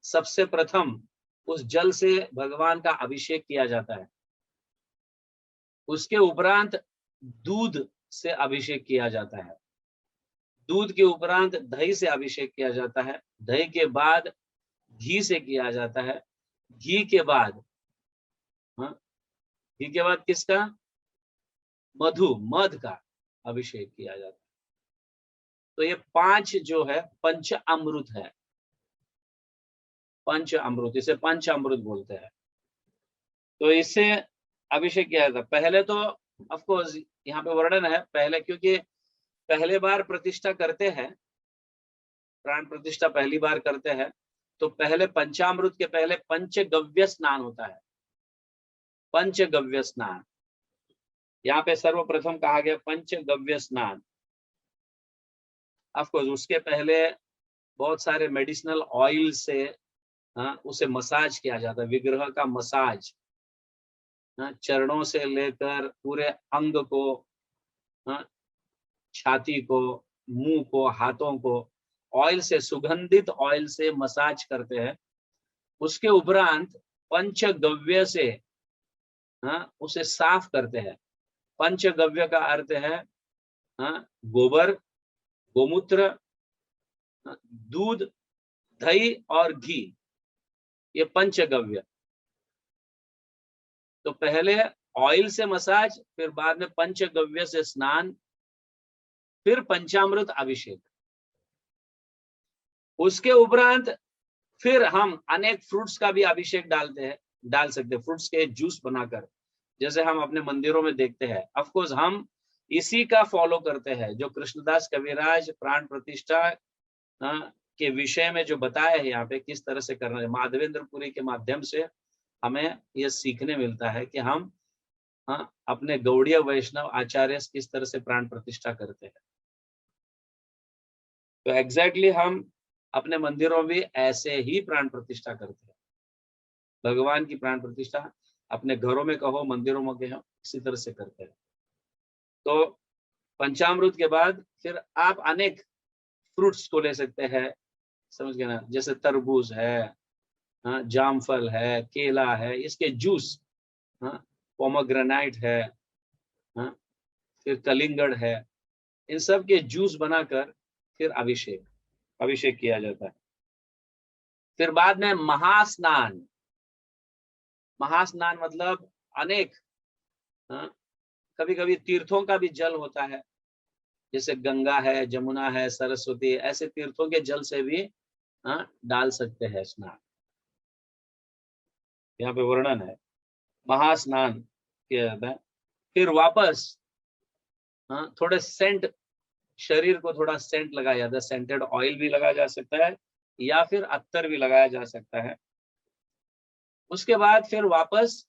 Speaker 1: सबसे प्रथम उस जल से भगवान का अभिषेक किया जाता है। उसके उपरांत दूध से अभिषेक किया जाता है। दूध के उपरांत दही से अभिषेक किया जाता है। दही के बाद घी से किया जाता है। घी के बाद किसका? मध का अभिषेक किया जाता है। तो ये 5 जो है पंच अमृत है। पंच अमृत, इसे पंच अमृत बोलते हैं। तो इससे अभिषेक किया जाता है। पहले तो ऑफ कोर्स यहाँ पे वर्णन है पहले, क्योंकि पहले बार प्रतिष्ठा करते हैं, प्राण प्रतिष्ठा पहली बार करते हैं, तो पहले पंचामृत के पहले पंचगव्य स्नान होता है। पंचगव्य स्नान, यहाँ पे सर्वप्रथम कहा गया पंचगव्य स्नान। ऑफ कोर्स उसके पहले बहुत सारे मेडिसिनल ऑयल से उसे मसाज किया जाता है, विग्रह का मसाज, चरणों से लेकर पूरे अंग को, छाती को, मुंह को, हाथों को ऑयल से, सुगंधित ऑयल से मसाज करते हैं। उसके उपरांत पंचगव्य से उसे साफ करते हैं। पंचगव्य का अर्थ है गोबर, गोमूत्र, दूध, दही और घी। ये पंचगव्य। तो पहले ऑयल से मसाज, फिर बाद में पंचगव्य से स्नान, फिर पंचामृत अभिषेक। उसके उपरांत फिर हम अनेक फ्रूट्स का भी अभिषेक डाल सकते हैं, फ्रूट्स के जूस बनाकर, जैसे हम अपने मंदिरों में देखते हैं। ऑफ कोर्स हम इसी का फॉलो करते हैं जो कृष्णदास कविराज प्राण प्रतिष्ठा के विषय में जो बताया है यहाँ पे, किस तरह से करना है। माधवेंद्रपुरी के माध्यम से हमें यह सीखने मिलता है कि हम अपने गौड़ीय वैष्णव आचार्य किस तरह से प्राण प्रतिष्ठा करते हैं। तो एग्जैक्टली हम अपने मंदिरों में ऐसे ही प्राण प्रतिष्ठा करते हैं। भगवान की प्राण प्रतिष्ठा अपने घरों में कहो, मंदिरों में कहो, इसी तरह से करते हैं। तो पंचामृत के बाद फिर आप अनेक फ्रूट्स को ले सकते हैं, समझ गए ना, जैसे तरबूज है, जामफल है, केला है, इसके जूस, पोमोग्रेनाइट है, फिर कलिंगड़ है, इन सब के जूस बनाकर फिर अभिषेक किया जाता है। फिर बाद में महास्नान मतलब अनेक, कभी कभी तीर्थों का भी जल होता है, जैसे गंगा है, जमुना है, सरस्वती, ऐसे तीर्थों के जल से भी डाल सकते हैं स्नान। यहाँ पे वर्णन है महास्नान किया जाता है। फिर वापस थोड़े सेंट, शरीर को थोड़ा सेंट लगाया जाता है, सेंटेड ऑयल भी लगाया जा सकता है या फिर अत्तर भी लगाया जा सकता है। उसके बाद फिर वापस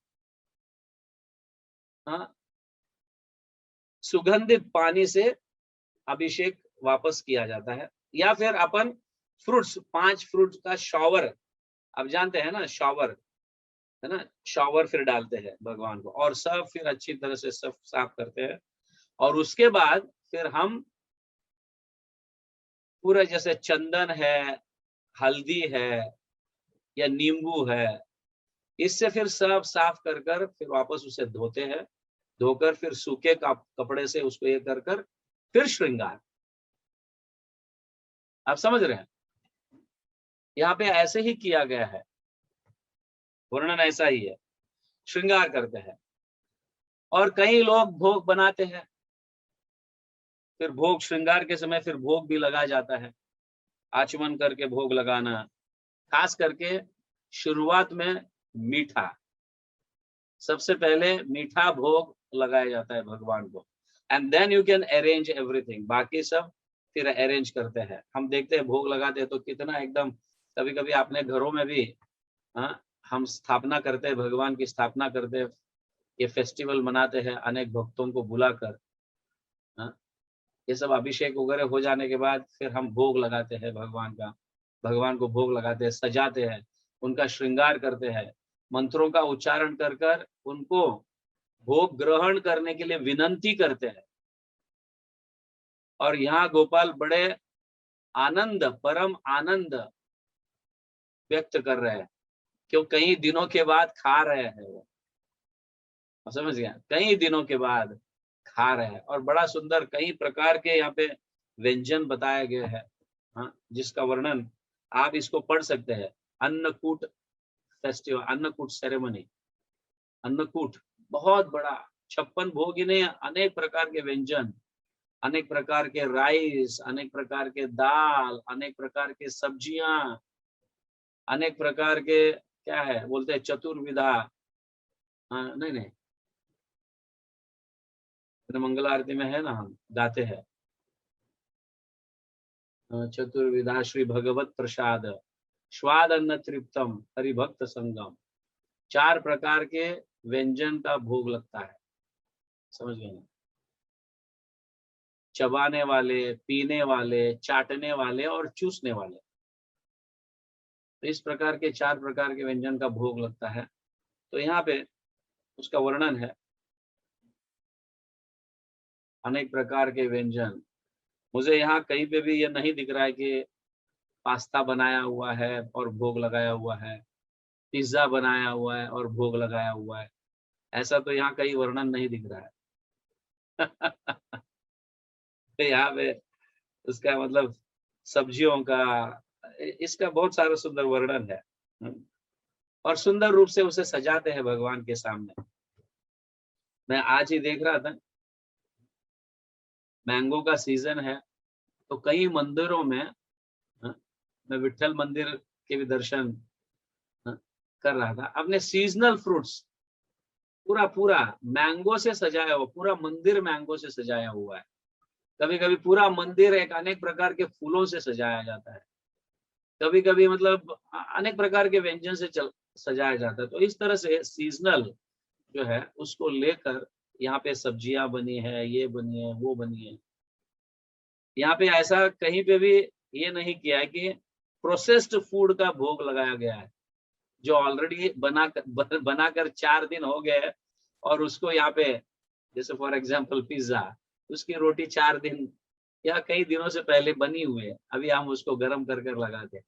Speaker 1: सुगंधित पानी से अभिषेक वापस किया जाता है, या फिर अपन फ्रूट्स, 5 फ्रूट्स का शॉवर, आप जानते हैं ना शॉवर, है ना, शॉवर फिर डालते हैं भगवान को, और सब फिर अच्छी तरह से सब साफ करते हैं। और उसके बाद फिर हम पूरा, जैसे चंदन है, हल्दी है या नींबू है, इससे फिर सब साफ कर कर फिर वापस उसे धोते हैं, धोकर फिर सूखे कपड़े से उसको ये कर कर फिर श्रृंगार। आप समझ रहे हैं, यहाँ पे ऐसे ही किया गया है, वर्णन ऐसा ही है, श्रृंगार करते हैं। और कई लोग भोग बनाते हैं, फिर भोग, श्रृंगार के समय फिर भोग भी लगाया जाता है, आचमन करके भोग लगाना, खास करके शुरुआत में मीठा, सबसे पहले मीठा भोग लगाया जाता है भगवान को, and then you can arrange everything, बाकी सब फिर अरेंज करते हैं। हम देखते हैं भोग लगाते हैं तो कितना एकदम, कभी कभी अपने घरों में भी हम स्थापना करते हैं, भगवान की स्थापना करते हैं, ये फेस्टिवल मनाते हैं अनेक भक्तों को बुलाकर। ये सब अभिषेक वगैरह हो जाने के बाद फिर हम भोग लगाते हैं भगवान का, भगवान को भोग लगाते हैं, सजाते हैं, उनका श्रृंगार करते हैं, मंत्रों का उच्चारण कर कर उनको भोग ग्रहण करने के लिए विनंती करते हैं। और यहाँ गोपाल बड़े आनंद, परम आनंद व्यक्त कर रहे हैं, क्यों कई दिनों के बाद खा रहे हैं वो, समझ गया, कई दिनों के बाद खा रहे हैं। और बड़ा सुंदर कई प्रकार के यहाँ पे व्यंजन बताया गया है, जिसका वर्णन आप इसको पढ़ सकते हैं, अन्नकूट फेस्टिवल, अन्नकूट सेरेमनी, अन्नकूट बहुत बड़ा, 56 भोग ही नहीं, अनेक प्रकार के व्यंजन, अनेक प्रकार के राइस, अनेक प्रकार के दाल, अनेक प्रकार के सब्जियां, अनेक प्रकार के, क्या है बोलते हैं, चतुर्विधा, नहीं, मंगल आरती में है ना, हम गाते हैं चतुर्विधा श्री भगवत प्रसाद स्वाद अन्न तृप्तम हरिभक्त संगम, 4 प्रकार के व्यंजन का भोग लगता है, समझ गए ना, चबाने वाले, पीने वाले, चाटने वाले और चूसने वाले, तो इस प्रकार के 4 प्रकार के व्यंजन का भोग लगता है। तो यहाँ पे उसका वर्णन है, अनेक प्रकार के व्यंजन। मुझे यहाँ कहीं पे भी ये नहीं दिख रहा है कि पास्ता बनाया हुआ है और भोग लगाया हुआ है, पिज्जा बनाया हुआ है और भोग लगाया हुआ है, ऐसा तो यहाँ कहीं वर्णन नहीं दिख रहा है। तो यहाँ पे उसका मतलब सब्जियों का, इसका बहुत सारा सुंदर वर्णन है। और सुंदर रूप से उसे सजाते हैं भगवान के सामने। मैं आज ही देख रहा था, मैंगो का सीजन है, तो कई मंदिरों में मैं विठल मंदिर के भी दर्शन कर रहा था, अपने सीजनल फ्रूट्स पूरा पूरा मैंगो से सजाया हुआ, पूरा मंदिर मैंगो से सजाया हुआ है। कभी कभी पूरा मंदिर एक अनेक प्रकार के फूलों से सजाया जाता है, कभी कभी मतलब अनेक प्रकार के व्यंजन से सजाया जाता है। तो इस तरह से सीजनल जो है उसको लेकर यहाँ पे सब्जियां बनी है, ये बनी है, वो बनी है। यहाँ पे ऐसा कहीं पे भी ये नहीं किया है कि प्रोसेस्ड फूड का भोग लगाया गया है, जो ऑलरेडी बनाकर 4 दिन हो गए और उसको यहाँ पे, जैसे फॉर एग्जांपल पिज्जा, उसकी रोटी 4 दिन या कई दिनों से पहले बनी हुई है, अभी हम उसको गर्म कर कर लगाते हैं।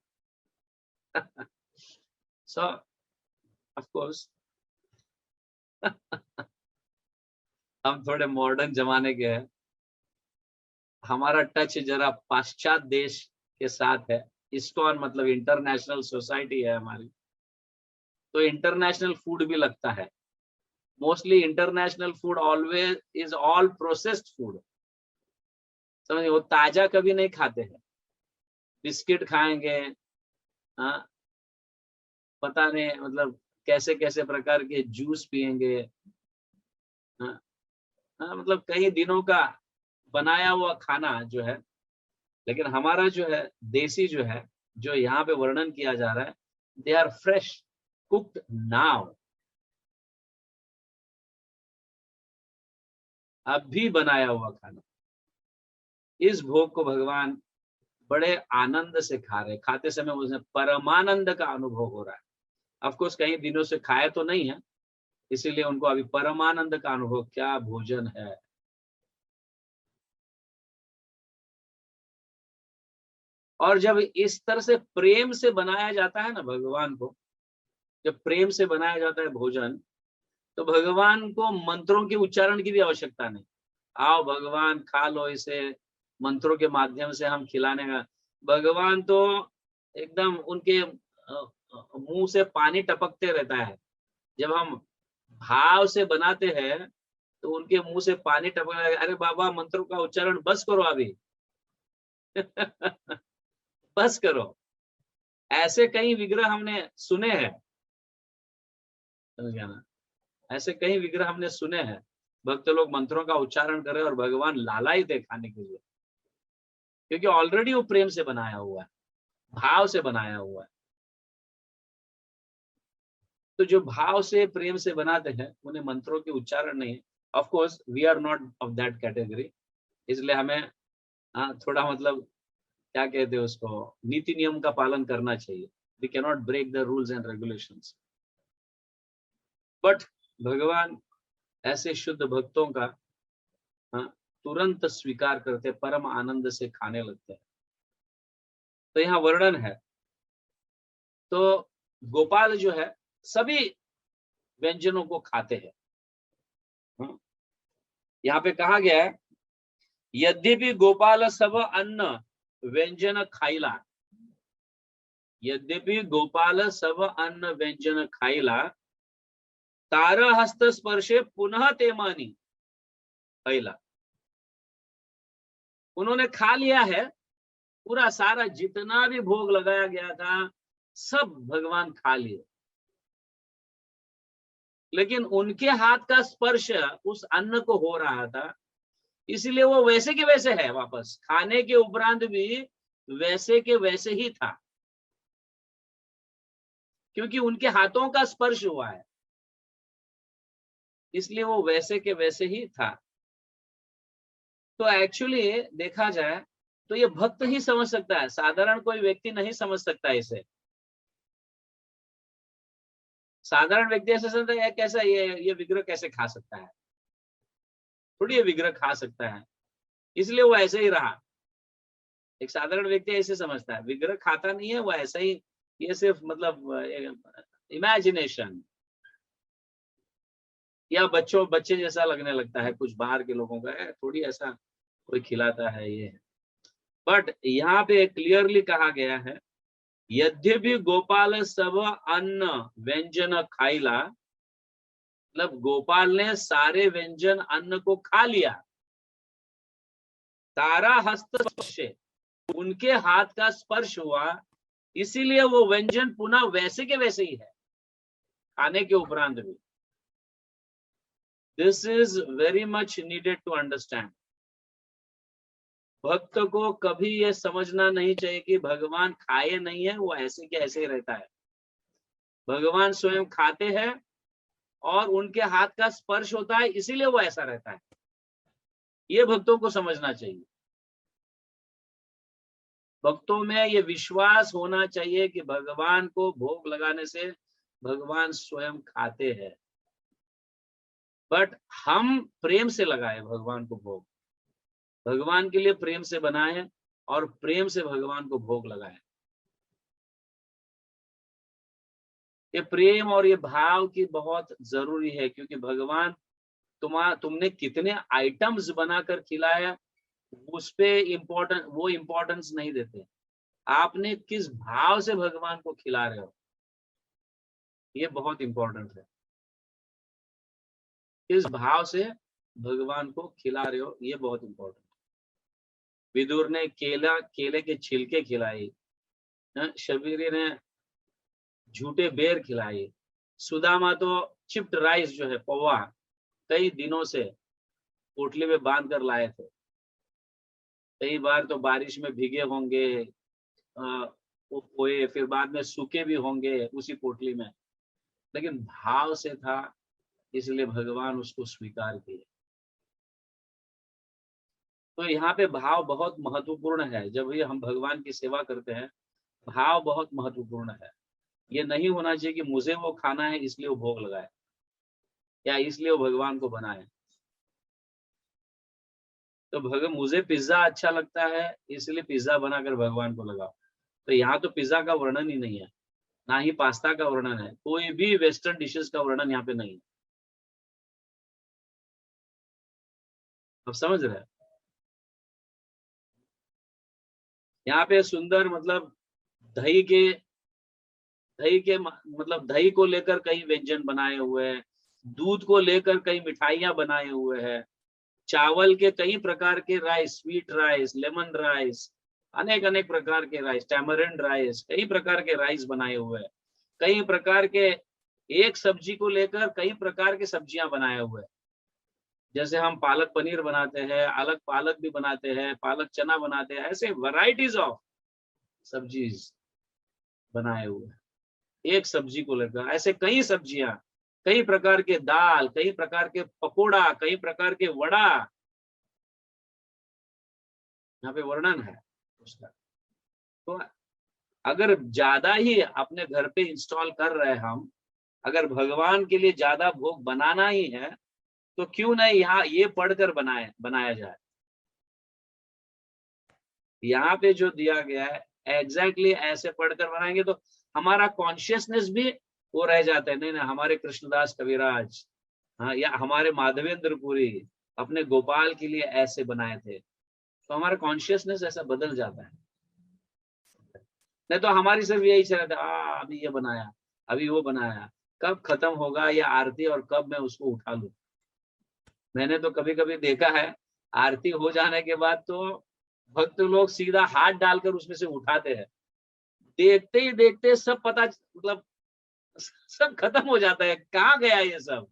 Speaker 1: सो ऑफ कोर्स हम थोड़े मॉडर्न जमाने के हैं, हमारा टच जरा पाश्चात्य देश के साथ है। इस्कॉन मतलब इंटरनेशनल सोसाइटी है हमारी, तो इंटरनेशनल फूड भी लगता है। Mostly international food always is all processed food, समझिए, वो ताजा कभी नहीं खाते हैं। बिस्किट खाएंगे, हाँ, पता नहीं मतलब कैसे कैसे प्रकार के जूस पिएंगे, हाँ, हाँ, मतलब कई दिनों का बनाया हुआ खाना जो है। लेकिन हमारा जो है देसी जो है, जो यहाँ पे वर्णन किया जा रहा है, they are fresh cooked now, अभी बनाया हुआ खाना। इस भोग को भगवान बड़े आनंद से खा रहे, खाते समय उन्हें परमानंद का अनुभव हो रहा है। ऑफ कोर्स कई दिनों से खाए तो नहीं है, इसीलिए उनको अभी परमानंद का अनुभव, क्या भोजन है। और जब इस तरह से प्रेम से बनाया जाता है ना भगवान को, जब प्रेम से बनाया जाता है भोजन, तो भगवान को मंत्रों के उच्चारण की भी आवश्यकता नहीं। आओ भगवान खा लो इसे, मंत्रों के माध्यम से हम खिलाने का, भगवान तो एकदम उनके मुंह से पानी टपकते रहता है। जब हम भाव से बनाते हैं तो उनके मुंह से पानी टपक, अरे बाबा मंत्रों का उच्चारण बस करो अभी। बस करो। ऐसे कई विग्रह हमने सुने हैं, समझ गया ना, ऐसे कई विग्रह हमने सुने हैं, भक्त लोग मंत्रों का उच्चारण कर रहे हैं और भगवान लालायित है खाने के लिए, क्योंकि ऑलरेडी वो प्रेम से बनाया हुआ है, भाव से बनाया हुआ है। तो जो भाव से प्रेम से बनाते हैं उन्हें मंत्रों के उच्चारण नहीं है। Of course we are not of that category, इसलिए हमें थोड़ा मतलब क्या कहते हैं उसको, नीति नियम का पालन करना चाहिए। We can not break the rules and regulations. But भगवान ऐसे शुद्ध भक्तों का तुरंत स्वीकार करते, परम आनंद से खाने लगते हैं। तो यहाँ वर्णन है, तो गोपाल जो है सभी व्यंजनों को खाते हैं। यहाँ पे कहा गया है, यद्यपि गोपाल सब अन्न व्यंजन खाइला, यद्यपि गोपाल सब अन्न व्यंजन खाइला, तार हस्त स्पर्शे पुनः तेमानी खाइला। उन्होंने खा लिया है, पूरा सारा जितना भी भोग लगाया गया था सब भगवान खा लिए, लेकिन उनके हाथ का स्पर्श उस अन्न को हो रहा था, इसलिए वो वैसे के वैसे है, वापस खाने के उपरांत भी वैसे के वैसे ही था, क्योंकि उनके हाथों का स्पर्श हुआ है, इसलिए वो वैसे के वैसे ही था। तो एक्चुअली देखा जाए तो ये भक्त ही समझ सकता है, साधारण कोई व्यक्ति नहीं समझ सकता इसे। साधारण व्यक्ति ऐसे समझता है कैसा ये विग्रह कैसे खा सकता है, थोड़ी ये विग्रह खा सकता है, इसलिए वो ऐसे ही रहा। एक साधारण व्यक्ति ऐसे समझता है, विग्रह खाता नहीं है, वो ऐसा ही, ये सिर्फ मतलब इमेजिनेशन, या बच्चे जैसा लगने लगता है कुछ बाहर के लोगों का, थोड़ी ऐसा कोई खिलाता है ये। बट यहाँ पे क्लियरली कहा गया है यद्यपि गोपाल सब अन्न व्यंजन खाइला, मतलब गोपाल ने सारे व्यंजन अन्न को खा लिया। तारा हस्त स्पर्शे, उनके हाथ का स्पर्श हुआ, इसीलिए वो व्यंजन पुनः वैसे के वैसे ही है खाने के उपरांत भी। This is very much needed to understand. भक्त को कभी ये समझना नहीं चाहिए कि भगवान खाए नहीं है, वो ऐसे के ऐसे ही रहता है। भगवान स्वयं खाते हैं और उनके हाथ का स्पर्श होता है, इसीलिए वो ऐसा रहता है। ये भक्तों को समझना चाहिए। भक्तों में ये विश्वास होना चाहिए कि भगवान को भोग लगाने से भगवान स्वयं खाते हैं, बट हम प्रेम से लगाए भगवान को भोग, भगवान के लिए प्रेम से बनाए और प्रेम से भगवान को भोग लगाए। ये प्रेम और ये भाव की बहुत जरूरी है, क्योंकि भगवान तुमने कितने आइटम्स बनाकर खिलाया उस पे वो इम्पोर्टेंस नहीं देते। आपने किस भाव से भगवान को खिला रहे हो, ये बहुत इंपॉर्टेंट है। किस भाव से भगवान को खिला रहे हो, ये बहुत इंपॉर्टेंट है। विदुर ने केले के छिलके खिलाई, शबीरी ने झूठे बेर खिलाई, सुदामा तो चिप्ड राइस जो है पौवा कई दिनों से पोटली में बांध कर लाए थे। कई बार तो बारिश में भीगे होंगे वो पोए, फिर बाद में सूखे भी होंगे उसी पोटली में, लेकिन भाव से था, इसलिए भगवान उसको स्वीकार किए। तो यहाँ पे भाव बहुत महत्वपूर्ण है। जब भी हम भगवान की सेवा करते हैं, भाव बहुत महत्वपूर्ण है। ये नहीं होना चाहिए कि मुझे वो खाना है इसलिए वो भोग लगाए या इसलिए वो भगवान को बनाए। तो मुझे पिज्जा अच्छा लगता है इसलिए पिज्जा बनाकर भगवान को लगाओ, तो यहाँ तो पिज्जा का वर्णन ही नहीं है, ना ही पास्ता का वर्णन है, कोई भी वेस्टर्न डिशेस का वर्णन यहाँ पे नहीं है। आप समझ रहे हैं? यहाँ पे सुंदर मतलब दही के मतलब दही को लेकर कई व्यंजन बनाए हुए हैं, दूध को लेकर कई मिठाइयां बनाए हुए हैं, चावल के कई प्रकार के rice, sweet rice, lemon rice, अनेक अनेक प्रकार के राइस, टैमरिंड राइस, कई प्रकार के राइस बनाए हुए हैं, कई प्रकार के, एक सब्जी को लेकर कई प्रकार की सब्जियां बनाए हुए हैं। जैसे हम पालक पनीर बनाते हैं, अलग पालक भी बनाते हैं, पालक चना बनाते हैं, ऐसे वैरायटीज ऑफ सब्जीज बनाए हुए हैं। एक सब्जी को लेकर ऐसे कई सब्जियां, कई प्रकार के दाल, कई प्रकार के पकोड़ा, कई प्रकार के वड़ा, यहाँ पे वर्णन है उसका। तो अगर ज्यादा ही अपने घर पे इंस्टॉल कर रहे हैं हम, अगर भगवान के लिए ज्यादा भोग बनाना ही है, तो क्यों नहीं यहाँ ये पढ़कर बनाया जाए। यहाँ पे जो दिया गया है एग्जैक्टली ऐसे पढ़कर बनाएंगे तो हमारा कॉन्शियसनेस भी वो रह जाता है। नहीं ना, हमारे कृष्णदास कविराज, हाँ, या हमारे माधवेंद्र पुरी अपने गोपाल के लिए ऐसे बनाए थे, तो हमारा कॉन्शियसनेस ऐसा बदल जाता है। नहीं तो हमारी सिर्फ यही चल रहा था, अभी ये बनाया, अभी वो बनाया, कब खत्म होगा ये आरती और कब मैं उसको उठा लूं। मैंने तो कभी कभी देखा है, आरती हो जाने के बाद तो भक्त लोग सीधा हाथ डालकर उसमें से उठाते हैं, देखते ही देखते सब पता मतलब सब खत्म हो जाता है, कहाँ गया ये सब।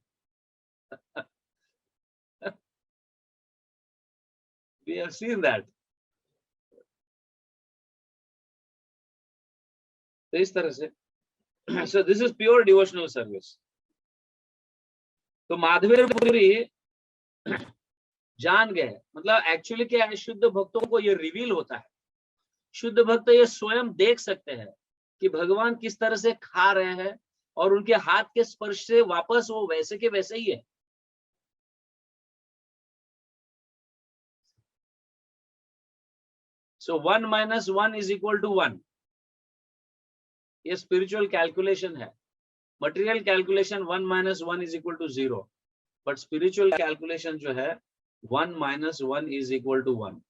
Speaker 1: We have seen that. तो इस तरह से so this is pure devotional service. तो माधवेंद्र पुरी जान गए, मतलब एक्चुअली क्या है, शुद्ध भक्तों को ये रिवील होता है। शुद्ध भक्त ये स्वयं देख सकते हैं कि भगवान किस तरह से खा रहे हैं और उनके हाथ के स्पर्श से वापस वो वैसे के वैसे ही है। So 1 - 1 = 1। ये स्पिरिचुअल कैलकुलेशन है। Material calculation 1 - 1 = 0, but spiritual calculation जो है 1 - 1 = 1।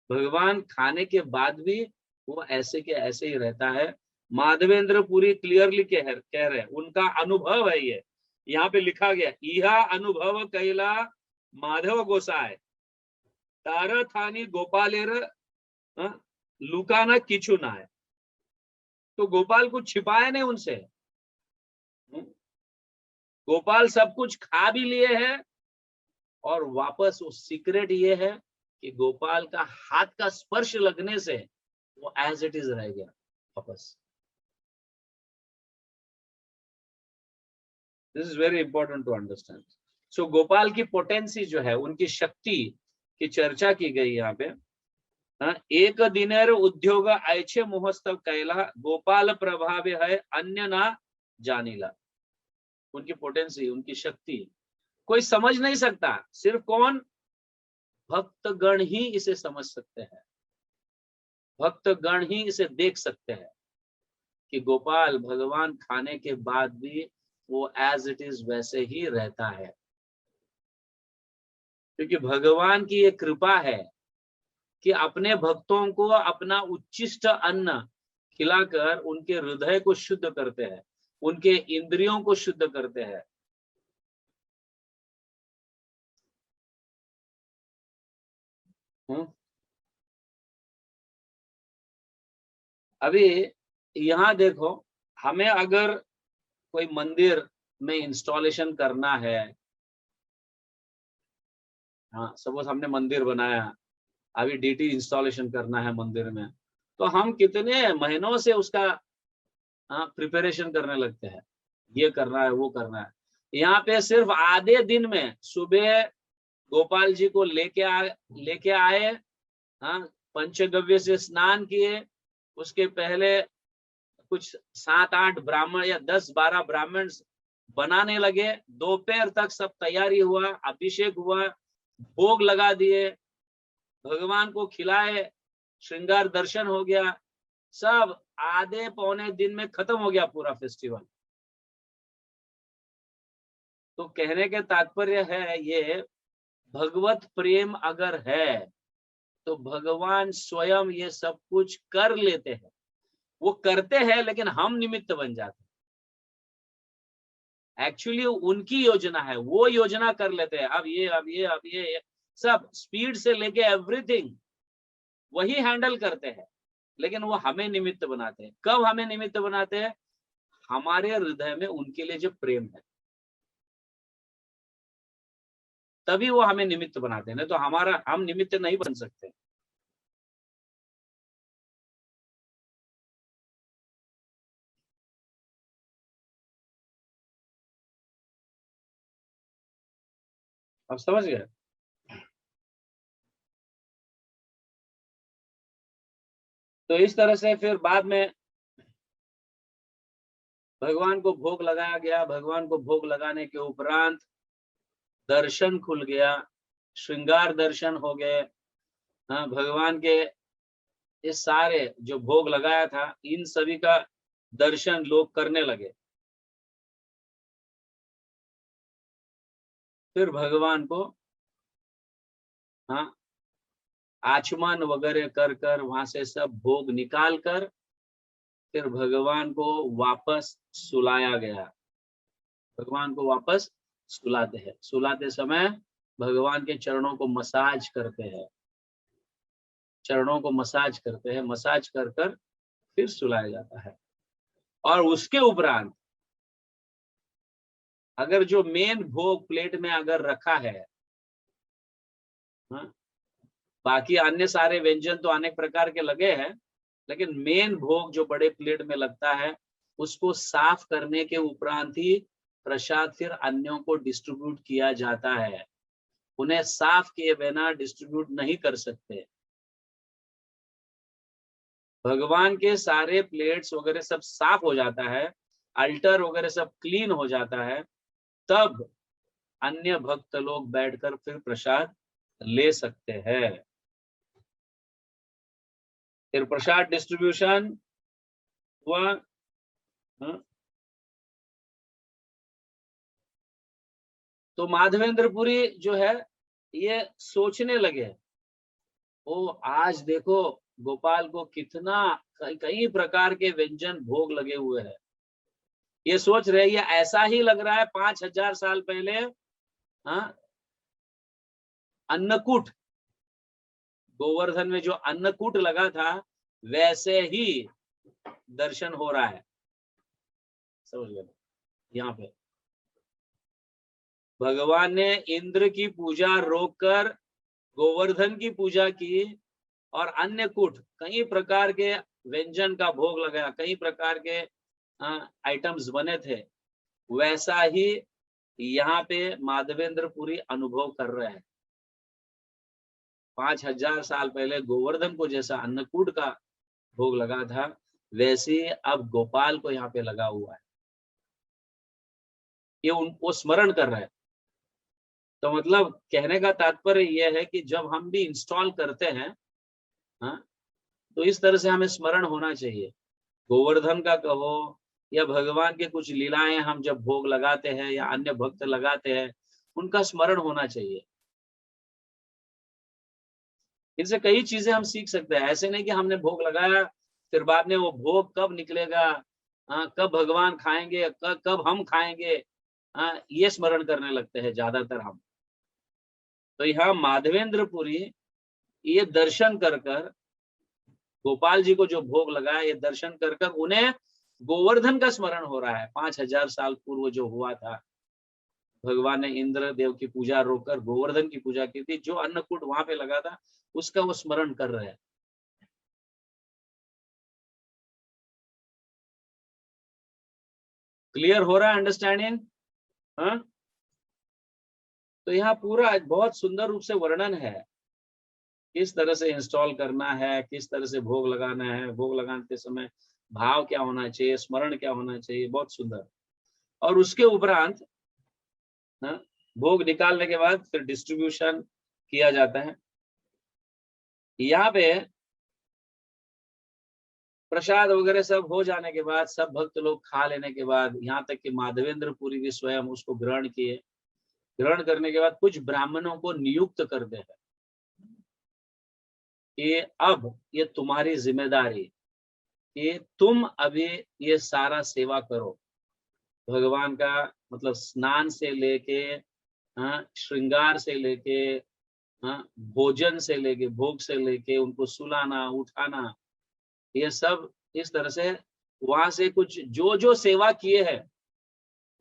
Speaker 1: भगवान खाने के बाद भी वो ऐसे के ऐसे ही रहता है। माधवेंद्रपुरी क्लियरली कह रहे हैं, उनका अनुभव है ये, यहाँ पे लिखा गया, यह अनुभव कैला माधव गोसाई तार थानी गोपालेर लुकाना किचु ना है। तो गोपाल कुछ छिपाया नहीं उनसे, गोपाल सब कुछ खा भी लिए हैं, और वापस वो सीक्रेट ये है कि गोपाल का हाथ का स्पर्श लगने से वो एज इट इज रह गया वापस। This is very important to understand. So Gopal की पोटेंसी जो है, उनकी शक्ति की चर्चा की गई यहाँ पे। एक दिनेर उद्योग ऐछे मुहस्तव कैला गोपाल प्रभाव है अन्य ना जानीला। उनकी पोटेंसी, उनकी शक्ति कोई समझ नहीं सकता, सिर्फ कौन? भक्तगण ही इसे समझ सकते हैं, भक्तगण ही इसे देख सकते हैं कि गोपाल भगवान खाने के बाद भी वो एज इट इज वैसे ही रहता है। क्योंकि भगवान की ये कृपा है कि अपने भक्तों को अपना उच्चिष्ट अन्न खिलाकर उनके हृदय को शुद्ध करते हैं, उनके इंद्रियों को शुद्ध करते हैं। अभी यहाँ देखो, हमें अगर कोई मंदिर में इंस्टॉलेशन करना है, हाँ सपोज हमने मंदिर बनाया, अभी डीटी इंस्टॉलेशन करना है मंदिर में, तो हम कितने महीनों से उसका प्रिपरेशन करने लगते हैं, ये करना है वो करना है। यहाँ पे सिर्फ आधे दिन में सुबह गोपाल जी को लेके आए, हाँ पंचगव्य से स्नान किए, उसके पहले कुछ 7-8 ब्राह्मण या 10-12 ब्राह्मण बनाने लगे, दोपहर तक सब तैयारी हुआ, अभिषेक हुआ, भोग लगा दिए, भगवान को खिलाए, श्रृंगार दर्शन हो गया, सब आधे पौने दिन में खत्म हो गया पूरा फेस्टिवल। तो कहने के तात्पर्य है ये, भगवत प्रेम अगर है तो भगवान स्वयं ये सब कुछ कर लेते हैं। वो करते हैं लेकिन हम निमित्त बन जाते हैं। एक्चुअली उनकी योजना है, वो योजना कर लेते हैं, अब ये सब स्पीड से लेके एवरीथिंग वही हैंडल करते हैं, लेकिन वो हमें निमित्त बनाते हैं। कब हमें निमित्त बनाते हैं? हमारे हृदय में उनके लिए जो प्रेम है, तभी वो हमें निमित्त बनाते हैं, नहीं तो हम निमित्त नहीं बन सकते। अब समझ गए? तो इस तरह से फिर बाद में भगवान को भोग लगाया गया। भगवान को भोग लगाने के उपरांत दर्शन खुल गया, श्रृंगार दर्शन हो गए। हाँ, भगवान के ये सारे जो भोग लगाया था, इन सभी का दर्शन लोग करने लगे। फिर भगवान को हाँ आचमन वगैरह कर कर वहां से सब भोग निकाल कर फिर भगवान को वापस सुलाया गया। भगवान को वापस सुलाते हैं, सुलाते समय भगवान के चरणों को मसाज करते हैं, चरणों को मसाज करते हैं, मसाज कर कर फिर सुलाया जाता है। और उसके उपरांत अगर जो मेन भोग प्लेट में अगर रखा है, हाँ, बाकी अन्य सारे व्यंजन तो अनेक प्रकार के लगे हैं, लेकिन मेन भोग जो बड़े प्लेट में लगता है, उसको साफ करने के उपरांत ही प्रसाद फिर अन्यों को डिस्ट्रीब्यूट किया जाता है। उन्हें साफ किए बिना डिस्ट्रीब्यूट नहीं कर सकते। भगवान के सारे प्लेट्स वगैरह सब साफ हो जाता है, अल्टर वगैरह सब क्लीन हो जाता है, तब अन्य भक्त लोग बैठकर फिर प्रसाद ले सकते हैं। फिर प्रसाद डिस्ट्रीब्यूशन हुआ। तो माधवेंद्रपुरी जो है ये सोचने लगे, ओ आज देखो गोपाल को कितना कई प्रकार के व्यंजन भोग लगे हुए हैं। ये सोच रहे ये ऐसा ही लग रहा है 5000 साल पहले, हाँ, अन्नकूट, गोवर्धन में जो अन्नकूट लगा था वैसे ही दर्शन हो रहा है। समझ गए? यहाँ पे भगवान ने इंद्र की पूजा रोककर गोवर्धन की पूजा की और अन्नकूट कई प्रकार के व्यंजन का भोग लगाया, कई प्रकार के आइटम्स बने थे। वैसा ही यहाँ पे माधवेंद्र पुरी अनुभव कर रहे हैं। 5000 साल पहले गोवर्धन को जैसा अन्नकूट का भोग लगा था वैसे अब गोपाल को यहाँ पे लगा हुआ है। ये उनको स्मरण कर रहे हैं। तो मतलब कहने का तात्पर्य यह है कि जब हम भी इंस्टॉल करते हैं, हाँ, तो इस तरह से हमें स्मरण होना चाहिए। गोवर्धन का कहो या भगवान के कुछ लीलाएं हम जब भोग लगाते हैं या अन्य भक्त लगाते हैं, उनका स्मरण होना चाहिए। इनसे कई चीजें हम सीख सकते हैं। ऐसे नहीं कि हमने भोग लगाया फिर बाद में वो भोग कब निकलेगा, कब भगवान खाएंगे, कब हम खाएंगे, ये स्मरण करने लगते हैं ज्यादातर हम। तो यहाँ माधवेंद्रपुरी ये दर्शन कर कर गोपाल जी को जो भोग लगाया, ये दर्शन कर कर उन्हें गोवर्धन का स्मरण हो रहा है। 5000 साल पूर्व जो हुआ था, भगवान ने इंद्र देव की पूजा रोककर गोवर्धन की पूजा की थी, जो अन्नकूट वहां पे लगा था उसका वो स्मरण कर रहे हैं। क्लियर हो रहा है? अंडरस्टैंडिंग? हाँ, तो यहाँ पूरा बहुत सुंदर रूप से वर्णन है, किस तरह से इंस्टॉल करना है, किस तरह से भोग लगाना है, भोग लगाते समय भाव क्या होना चाहिए, स्मरण क्या होना चाहिए, बहुत सुंदर। और उसके उपरांत, हाँ, भोग निकालने के बाद फिर डिस्ट्रीब्यूशन किया जाता है। यहाँ पे प्रसाद वगैरह सब हो जाने के बाद, सब भक्त लोग खा लेने के बाद, यहाँ तक कि माधवेंद्र पुरी भी स्वयं उसको ग्रहण किए। ग्रहण करने के बाद कुछ ब्राह्मणों को नियुक्त करते हैं कि अब ये तुम्हारी जिम्मेदारी कि तुम अभी ये सारा सेवा करो। भगवान का मतलब स्नान से लेके, श्रृंगार से लेके, भोजन से लेके, भोग से लेके, उनको सुलाना उठाना, ये सब इस तरह से वहां से कुछ जो जो सेवा किए हैं,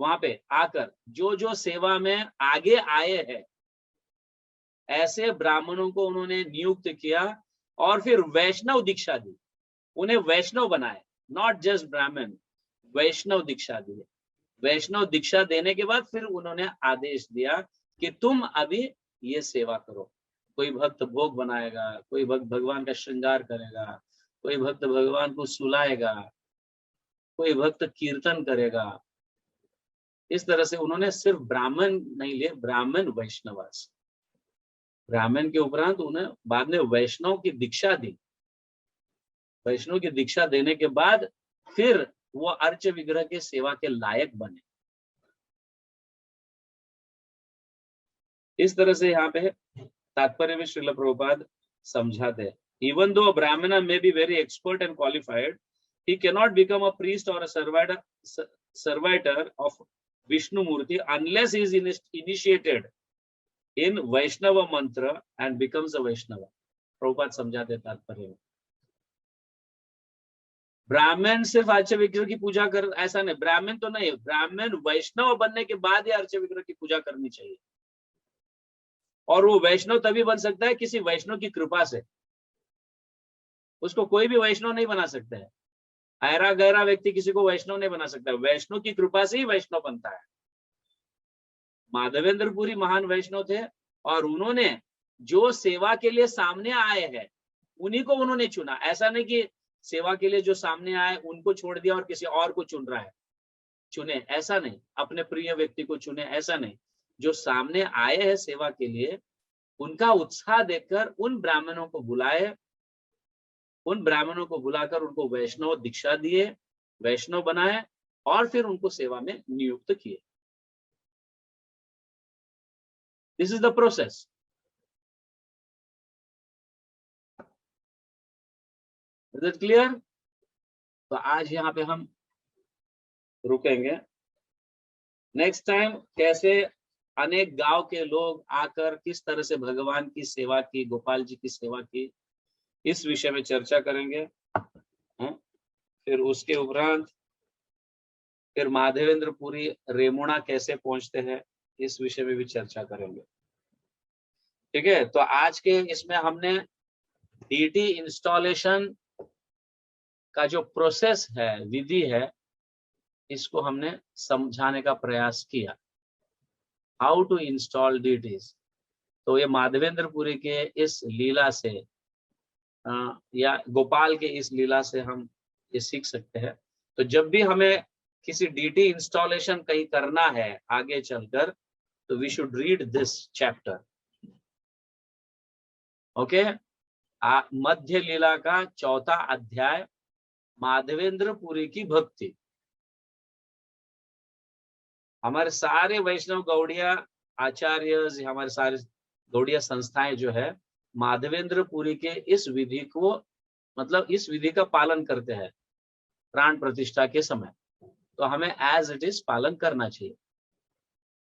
Speaker 1: वहां पे आकर जो जो सेवा में आगे आए हैं, ऐसे ब्राह्मणों को उन्होंने नियुक्त किया और फिर वैष्णव दीक्षा दी, उन्हें वैष्णव बनाए। नॉट जस्ट ब्राह्मण, वैष्णव दीक्षा दी। वैष्णव दीक्षा देने के बाद फिर उन्होंने आदेश दिया कि तुम अभी ये सेवा करो। कोई भक्त भोग बनाएगा, कोई भक्त भगवान का श्रृंगार करेगा, कोई भक्त भगवान को सुलाएगा, कोई भक्त कीर्तन करेगा। इस तरह से उन्होंने सिर्फ ब्राह्मण नहीं लिए, ब्राह्मण वैष्णवास, ब्राह्मण के उपरांत उन्हें बाद में वैष्णव की दीक्षा दी। वैष्णव की दीक्षा देने के बाद फिर वो अर्च विग्रह के सेवा के लायक बने। इस तरह से यहाँ पे तात्पर्य में श्रील प्रभुपाद समझाते हैं। Even though a Brahmana may be very expert and qualified, he cannot become a priest or a servitor of Vishnu Murti unless he is initiated in Vaishnava mantra and becomes a Vaishnava. Prabhupada समझाते हैं तात्पर्य में। ब्राह्मण सिर्फ urge विग्रह की पूजा कर, ऐसा नहीं, ब्राह्मण तो नहीं, ब्राह्मण वैष्णव बनने के बाद ही अर्च विग्रह की पूजा करनी चाहिए। और वो वैष्णव तभी बन सकता है किसी वैष्णव की कृपा से। उसको कोई भी वैष्णव नहीं बना सकता है, ऐरा गहरा व्यक्ति किसी को वैष्णव नहीं बना सकता है। वैष्णव की कृपा से ही वैष्णव बनता है। माधवेंद्र पुरी महान वैष्णव थे और उन्होंने जो सेवा के लिए सामने आए हैं उन्हीं को उन्होंने चुना। ऐसा नहीं कि सेवा के लिए जो सामने आए उनको छोड़ दिया और किसी और को चुन रहा है, चुने, ऐसा नहीं, अपने प्रिय व्यक्ति को चुने, ऐसा नहीं। जो सामने आए हैं सेवा के लिए, उनका उत्साह देखकर उन ब्राह्मणों को बुलाए, उन ब्राह्मणों को बुलाकर उनको वैष्णव दीक्षा दिए, वैष्णव बनाए और फिर उनको सेवा में नियुक्त किए। This is the process. Is it clear? तो आज यहाँ पे हम रुकेंगे। नेक्स्ट टाइम कैसे अनेक गांव के लोग आकर किस तरह से भगवान की सेवा की, गोपाल जी की सेवा की, इस विषय में चर्चा करेंगे। फिर उसके उपरांत फिर माधवेंद्र पुरी रेमुणा कैसे पहुंचते हैं, इस विषय में भी चर्चा करेंगे। ठीक है, तो आज के इसमें हमने डीटी इंस्टॉलेशन का जो प्रोसेस है, विधि है, इसको हमने समझाने का प्रयास किया, हाउ टू इंस्टॉल डीटीज। तो ये माधवेंद्र पुरी के इस लीला से या गोपाल के इस लीला से हम ये सीख सकते हैं। तो जब भी हमें किसी डीटी इंस्टॉलेशन कहीं करना है आगे चलकर, तो we should read this chapter. Okay, Madhya Lila का 4था अध्याय, माधवेंद्र पुरी की भक्ति। हमारे सारे वैष्णव गौड़िया आचार्य, हमारे सारे गौड़िया संस्थाएं जो है, माधवेंद्र पुरी के इस विधि को, मतलब इस विधि का पालन करते हैं प्राण प्रतिष्ठा के समय। तो हमें एज इट इज पालन करना चाहिए।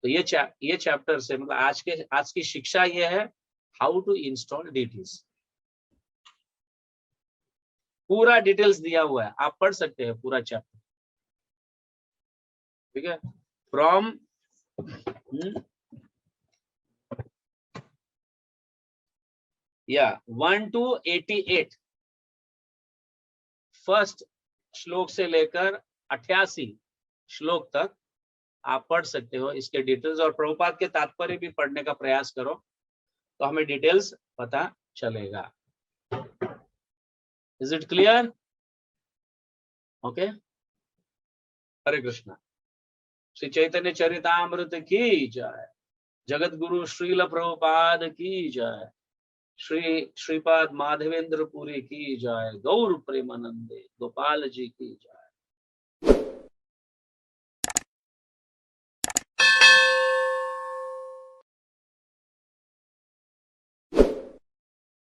Speaker 1: तो ये चैप्टर से मतलब आज की शिक्षा ये है, हाउ टू इंस्टॉल डीटीज। पूरा डिटेल्स दिया हुआ है, आप पढ़ सकते हैं पूरा चैप्टर। ठीक है, फ्रॉम या 1 to 88, फर्स्ट श्लोक से लेकर 88 श्लोक तक आप पढ़ सकते हो इसके डिटेल्स। और प्रभुपाद के तात्पर्य भी पढ़ने का प्रयास करो, तो हमें डिटेल्स पता चलेगा। Is it clear? ओके, हरे कृष्णा। श्री चैतन्य चरितामृत की जय, जगत गुरु श्रील प्रभुपाद की जय, श्रीपाद माधवेंद्र पुरी की जय, गौर प्रेमानंदे गोपाल जी की जय।